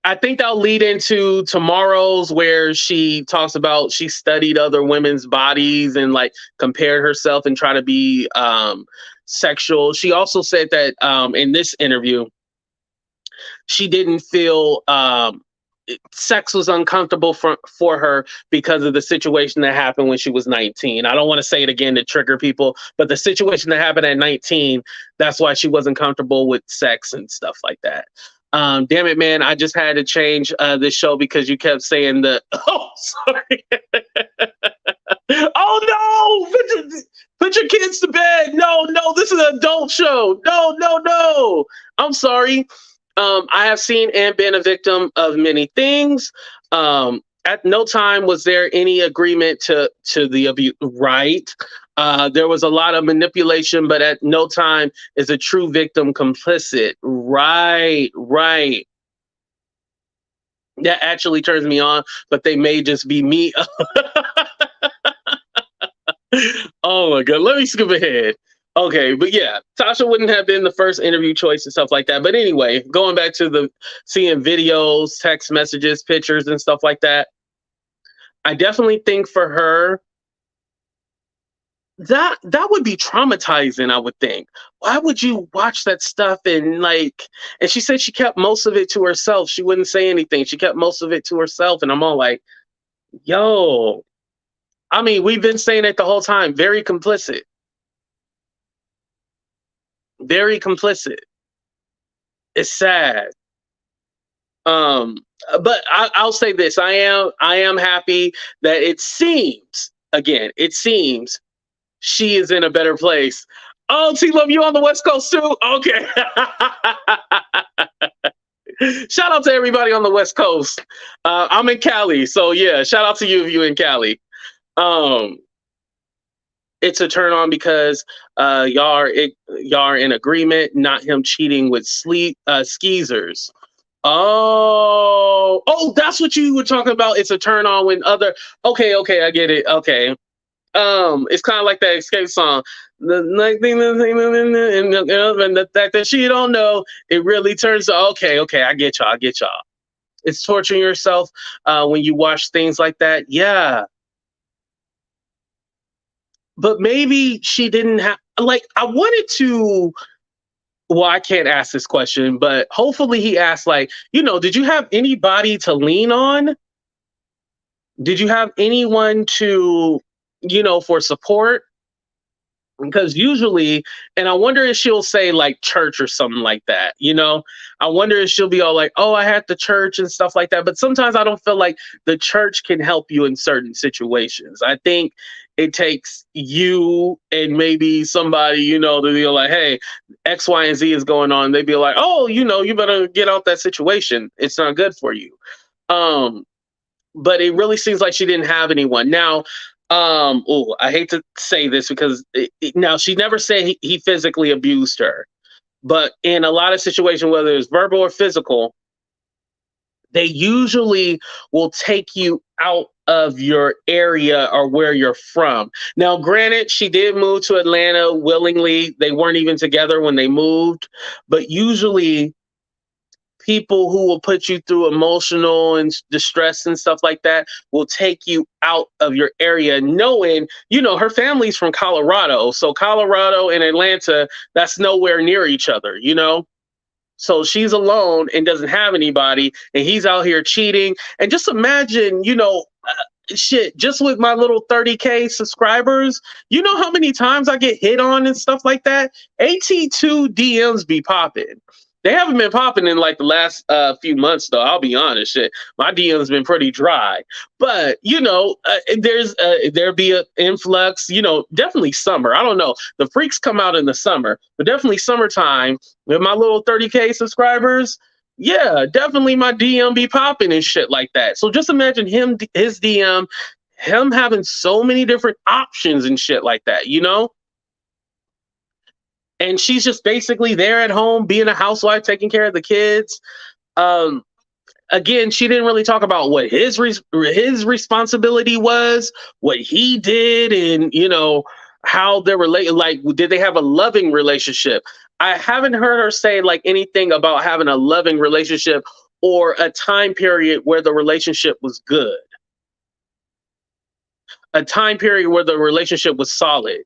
I think that'll lead into tomorrow's, where she talks about she studied other women's bodies and like compared herself and try to be sexual. She also said that in this interview, she didn't feel sex was uncomfortable for her because of the situation that happened when she was 19. I don't want to say it again to trigger people, but the situation that happened at 19, that's why she wasn't comfortable with sex and stuff like that. Damn it, man. I just had to change this show because you kept saying the, oh, sorry. Oh, no. Put your kids to bed. No, this is an adult show. No. I'm sorry. I have seen and been a victim of many things. At no time was there any agreement to the abuse, right? There was a lot of manipulation, but at no time is a true victim complicit. Right. That actually turns me on, but they may just be me. Oh my God. Let me skip ahead. Okay, but yeah, Tasha wouldn't have been the first interview choice and stuff like that. But anyway, going back to the seeing videos, text messages, pictures, and stuff like that, I definitely think for her, that would be traumatizing, I would think. Why would you watch that stuff and she said she kept most of it to herself. She wouldn't say anything. She kept most of it to herself. And I'm all like, yo, I mean, we've been saying it the whole time. Very complicit. Very complicit. It's sad. But I'll say this. I am happy that it seems she is in a better place. Oh, T-Love, you on the West Coast too? Okay. Shout out to everybody on the West Coast. I'm in Cali, so yeah, shout out to you if you in Cali. It's a turn on because y'all are in agreement, not him cheating with skeezers. Oh, that's what you were talking about. It's a turn on when other. Okay, I get it. Okay. It's kind of like that Escape song. The and the fact that she don't know, it really turns to okay. I get y'all. It's torturing yourself when you watch things like that. Yeah. But maybe she didn't have, I wanted to, well, I can't ask this question, but hopefully he asked, did you have anybody to lean on? Did you have anyone to, for support? Because usually, and I wonder if she'll say church or something like that, I wonder if she'll be all like, oh, I had the church and stuff like that. But sometimes I don't feel like the church can help you in certain situations. I think it takes you and maybe somebody, to be like, hey, X, Y, and Z is going on. They'd be like, oh, you better get out that situation. It's not good for you. But it really seems like she didn't have anyone. Now, I hate to say this because now she never said he physically abused her, but in a lot of situations, whether it's verbal or physical, they usually will take you out of your area or where you're from. Now, granted, she did move to Atlanta willingly. They weren't even together when they moved, but usually people who will put you through emotional and distress and stuff like that will take you out of your area, knowing, her family's from Colorado. So Colorado and Atlanta, that's nowhere near each other. So she's alone and doesn't have anybody, and he's out here cheating. And just imagine, shit, just with my little 30K subscribers, you know how many times I get hit on and stuff like that? AT2 DMs be popping. They haven't been popping in like the last few months, though. I'll be honest, shit. My DM's been pretty dry, but there'll be an influx. Definitely summer. I don't know. The freaks come out in the summer, but definitely summertime with my little 30K subscribers. Yeah, definitely my DM be popping and shit like that. So just imagine his DM, him having so many different options and shit like that. And she's just basically there at home, being a housewife, taking care of the kids. Again, she didn't really talk about what his responsibility was, what he did, and how they're related. Like, did they have a loving relationship? I haven't heard her say like anything about having a loving relationship or a time period where the relationship was good, a time period where the relationship was solid.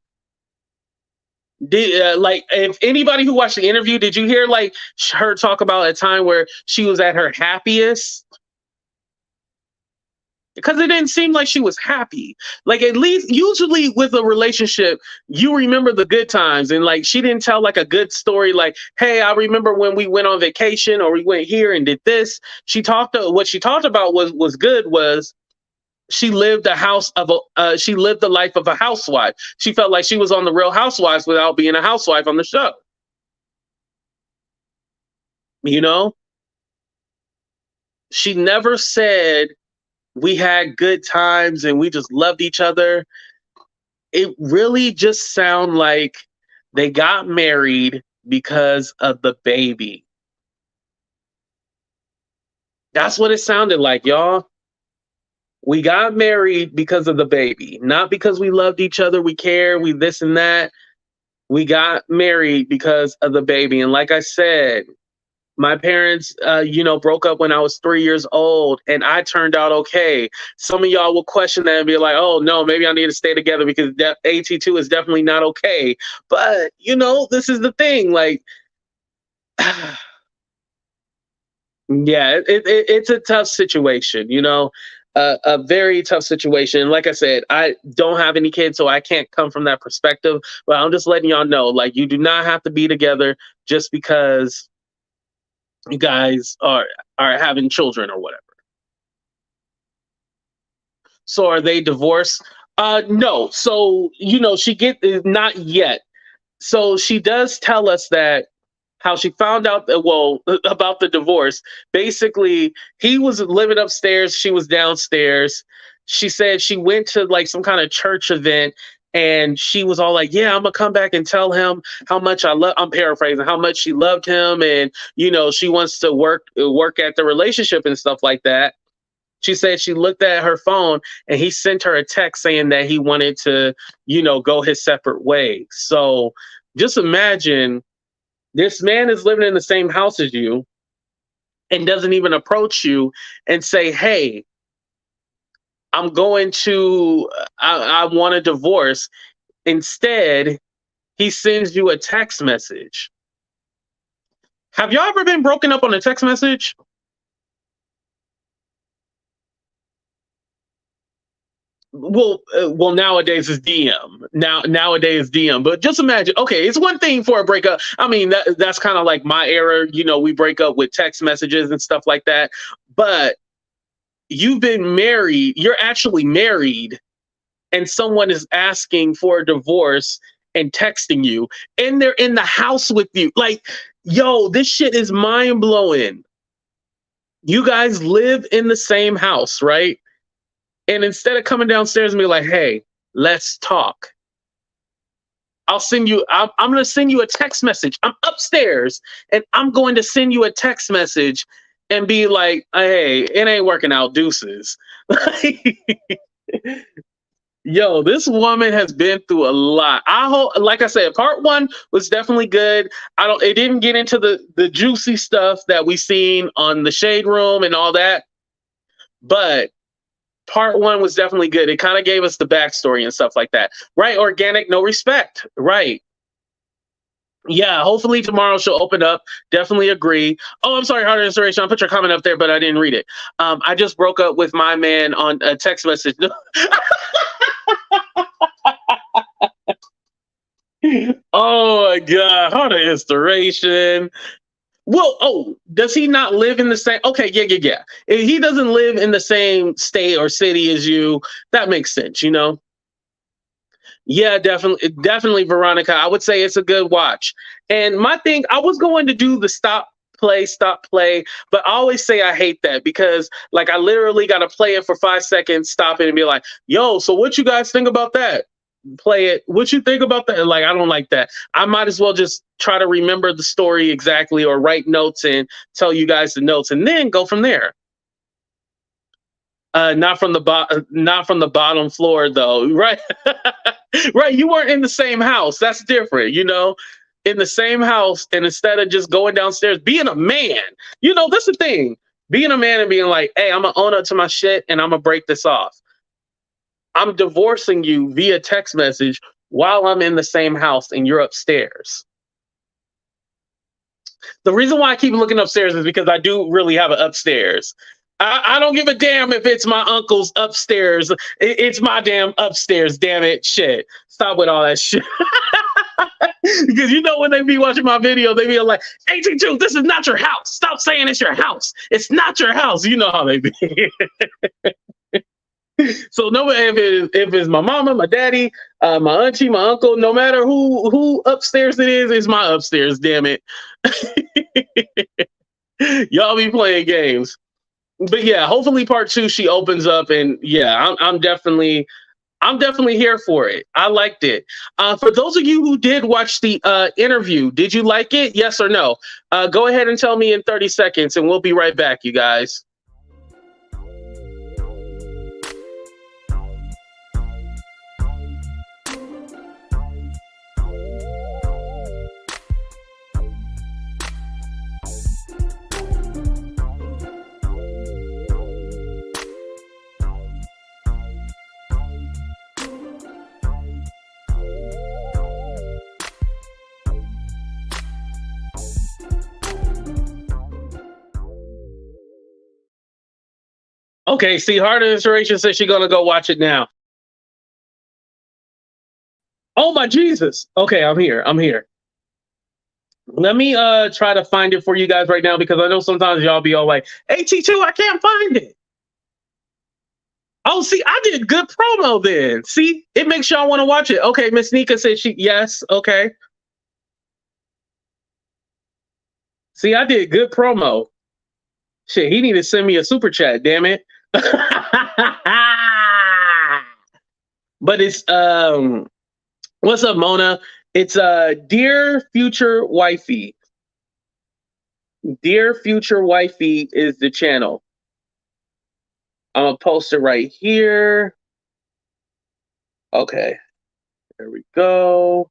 If anybody who watched the interview, did you hear like her talk about a time where she was at her happiest? Because it didn't seem like she was happy. Like, at least usually with a relationship, you remember the good times. And like, she didn't tell like a good story. Like, hey, I remember when we went on vacation or we went here and did this. What she talked about was good was she lived she lived the life of a housewife. She felt like she was on the Real Housewives without being a housewife on the show. She never said we had good times and we just loved each other. It really just sounded like they got married because of the baby. That's what it sounded like, y'all. We got married because of the baby, not because we loved each other, we care, we this and that. We got married because of the baby. And like I said, my parents, broke up when I was 3 years old, and I turned out okay. Some of y'all will question that and be like, "Oh no, maybe I need to stay together because AT2 is definitely not okay." But this is the thing. Like, yeah, it's a tough situation. A very tough situation. Like I said, I don't have any kids, so I can't come from that perspective. But I'm just letting y'all know, like, you do not have to be together just because you guys are having children or whatever. So are they divorced? No. So not yet. So she does tell us that how she found out about the divorce. Basically, he was living upstairs, she was downstairs. She said she went to like some kind of church event, and she was all like, "Yeah, I'm gonna come back and tell him how much I'm paraphrasing, how much she loved him, and she wants to work at the relationship and stuff like that." She said she looked at her phone and he sent her a text saying that he wanted to, go his separate ways. So just imagine this man is living in the same house as you and doesn't even approach you and say, "Hey, I want a divorce." Instead, he sends you a text message. Have y'all ever been broken up on a text message? Well, nowadays it's DM. Nowadays DM. But just imagine. Okay, it's one thing for a breakup. I mean, that's kind of like my era. We break up with text messages and stuff like that. But you've been married. You're actually married, and someone is asking for a divorce and texting you, and they're in the house with you. Like, yo, this shit is mind blowing. You guys live in the same house, right? And instead of coming downstairs and be like, "Hey, let's talk," I'm going to send you a text message. I'm upstairs and I'm going to send you a text message and be like, hey, it ain't working out, deuces. Yo, this woman has been through a lot. I hope, like I said, part one was definitely good. It didn't get into the juicy stuff that we seen on the Shade Room and all that, but part one was definitely good. It kind of gave us the backstory and stuff like that. Right? Organic, no respect. Right. Yeah, hopefully tomorrow she'll open up. Definitely agree. Oh, I'm sorry, Heart of Inspiration. I put your comment up there, but I didn't read it. I just broke up with my man on a text message. Oh my God, Heart of Inspiration. Well, oh, does he not live in the same? Okay, yeah. If he doesn't live in the same state or city as you, that makes sense, you know? Yeah, definitely, Veronica. I would say it's a good watch. And my thing, I was going to do the stop play, but I always say I hate that because like I literally got to play it for 5 seconds, stop it, and be like, "Yo, so what you guys think about that?" Play it. What you think about that? Like, I don't like that. I might as well just try to remember the story exactly, or write notes and tell you guys the notes, and then go from there. Not from the bottom floor though, right? Right. You weren't in the same house. That's different, you know. In the same house, and instead of just going downstairs, being a man, you know, that's the thing. Being a man and being like, "Hey, I'm gonna own up to my shit, and I'm gonna break this off. I'm divorcing you via text message while I'm in the same house and you're upstairs." The reason why I keep looking upstairs is because I do really have an upstairs. I don't give a damn if it's my uncle's upstairs. It's my damn upstairs. Damn it. Shit. Stop with all that shit. Because you know when they be watching my video, they be like, "AT2, this is not your house. Stop saying it's your house. It's not your house." You know how they be. So no, if it's my mama, my daddy, my auntie, my uncle, no matter who upstairs it is, it's my upstairs. Damn it. Y'all be playing games. But yeah, hopefully part two she opens up, and yeah, I'm definitely here for it. I liked it. For those of you who did watch the interview, did you like it? Yes or no? Go ahead and tell me in 30 seconds, and we'll be right back, you guys. Okay, see, Heart of Inspiration says she's gonna go watch it now. Oh my Jesus. Okay, I'm here. Let me try to find it for you guys right now, because I know sometimes y'all be all like, "AT2, I can't find it." Oh, see, I did good promo then. See, it makes y'all want to watch it. Okay, Miss Nika said yes. Okay. See, I did good promo. Shit, he need to send me a super chat, damn it. But it's what's up, Mona? It's Dear Future Wifey. Dear Future Wifey is the channel. I'm gonna post it right here. Okay, there we go.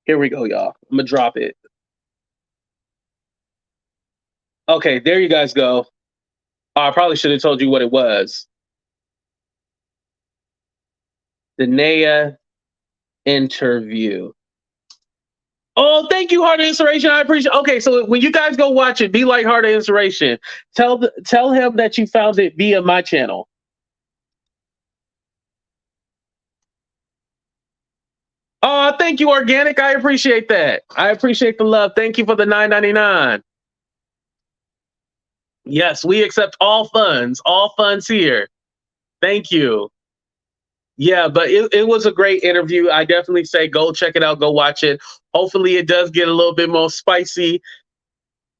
Here we go, y'all. I'm gonna drop it. Okay, there you guys go. Oh, I probably should have told you what it was. The Naya interview. Oh, thank you, Heart of Inspiration. I appreciate. Okay, so when you guys go watch it, be like Heart of Inspiration. Tell him that you found it via my channel. Oh, thank you, Organic. I appreciate that. I appreciate the love. Thank you for the $9.99. Yes, we accept all funds. All funds here. Thank you. Yeah, but it was a great interview. I definitely say go check it out. Go watch it. Hopefully it does get a little bit more spicy.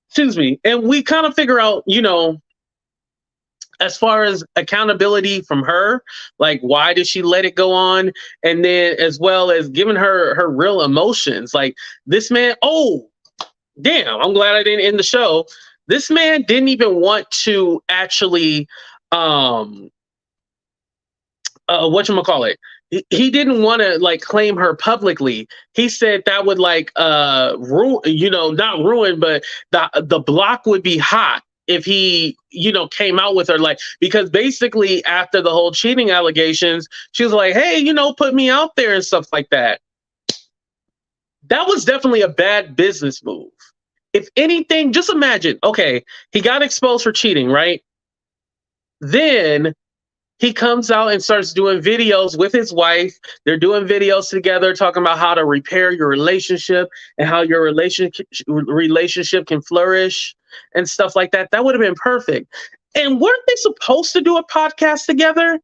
Excuse me. And we kind of figure out, you know, as far as accountability from her, like why did she let it go on? And then as well as giving her real emotions. Like this man, oh, damn, I'm glad I didn't end the show. This man didn't even want to actually whatchamacallit. He didn't want to like claim her publicly. He said that would like ruin, not ruin, but the block would be hot if he, came out with her, like, because basically after the whole cheating allegations, she was like, hey, put me out there and stuff like that. That was definitely a bad business move. If anything, just imagine, okay, he got exposed for cheating, right? Then he comes out and starts doing videos with his wife. They're doing videos together talking about how to repair your relationship and how your relationship can flourish and stuff like that. That would have been perfect. And weren't they supposed to do a podcast together?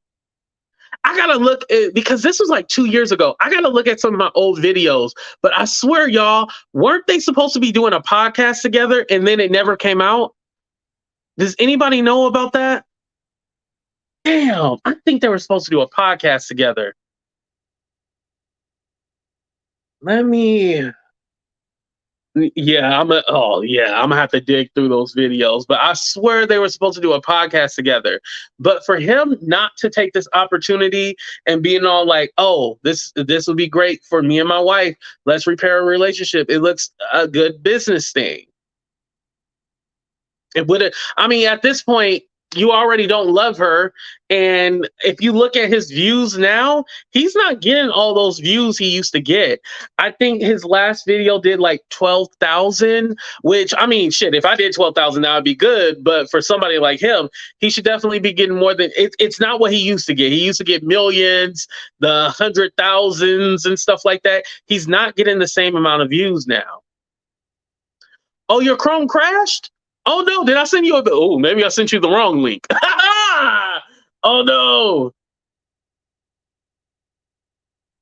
I gotta look at, because this was like 2 years ago. I gotta look at some of my old videos, but I swear, y'all, weren't they supposed to be doing a podcast together and then it never came out? Does anybody know about that? Damn, I think they were supposed to do a podcast together. I'm gonna have to dig through those videos, but I swear they were supposed to do a podcast together. But for him not to take this opportunity and being all like, oh, this would be great for me and my wife, let's repair a relationship, it looks a good business thing. It would have, I mean, at this point, you already don't love her. And if you look at his views now, he's not getting all those views he used to get. I think his last video did like 12,000, which, I mean, shit, if I did 12,000, that would be good. But for somebody like him, he should definitely be getting more than, it's not what he used to get. He used to get millions, the 100,000s and stuff like that. He's not getting the same amount of views now. Oh, your Chrome crashed? Oh no, did I send you oh, maybe I sent you the wrong link. Oh no.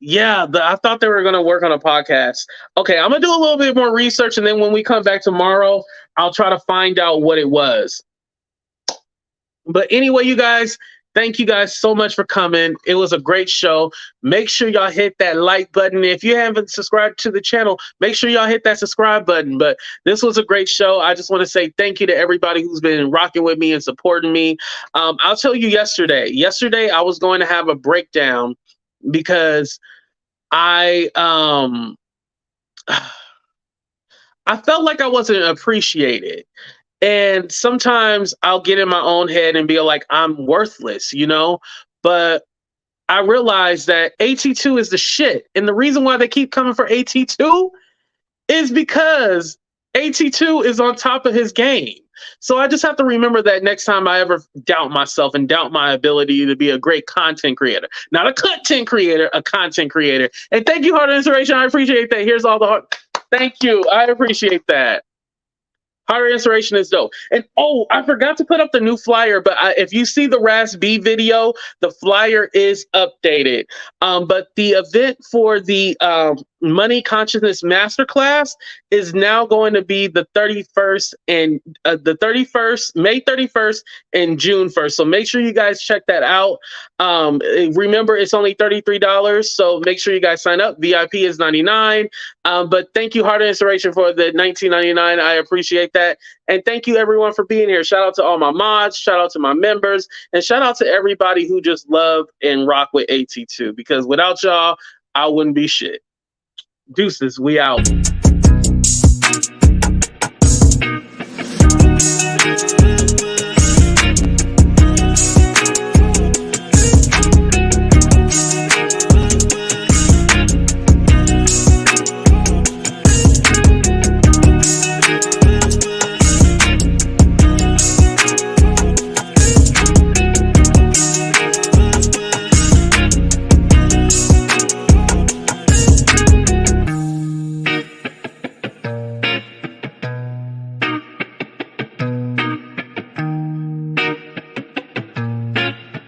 Yeah, I thought they were going to work on a podcast. Okay, I'm going to do a little bit more research, and then when we come back tomorrow, I'll try to find out what it was. But anyway, you guys, thank you guys so much for coming. It was a great show. Make sure y'all hit that like button. If you haven't subscribed to the channel, make sure y'all hit that subscribe button. But this was a great show. I just want to say thank you to everybody who's been rocking with me and supporting me. I'll tell you yesterday I was going to have a breakdown because I felt like I wasn't appreciated. And sometimes I'll get in my own head and be like, I'm worthless, But I realized that AT2 is the shit. And the reason why they keep coming for AT2 is because AT2 is on top of his game. So I just have to remember that next time I ever doubt myself and doubt my ability to be a great content creator. Not a content creator, a content creator. And thank you, Heart of Inspiration. I appreciate that. Here's all the heart. Thank you. I appreciate that. Heart of Inspiration is dope. And oh, I forgot to put up the new flyer, but if you see the Ras B video, the flyer is updated. But the event for the Money Consciousness Masterclass is now going to be the 31st and May 31st and June 1st. So make sure you guys check that out. Remember, it's only $33, so make sure you guys sign up. VIP is $99. But thank you, Heart of Inspiration, for the $19.99. I appreciate that. And thank you, everyone, for being here. Shout out to all my mods, shout out to my members, and shout out to everybody who just love and rock with AT2, because without y'all, I wouldn't be shit. Deuces, we out.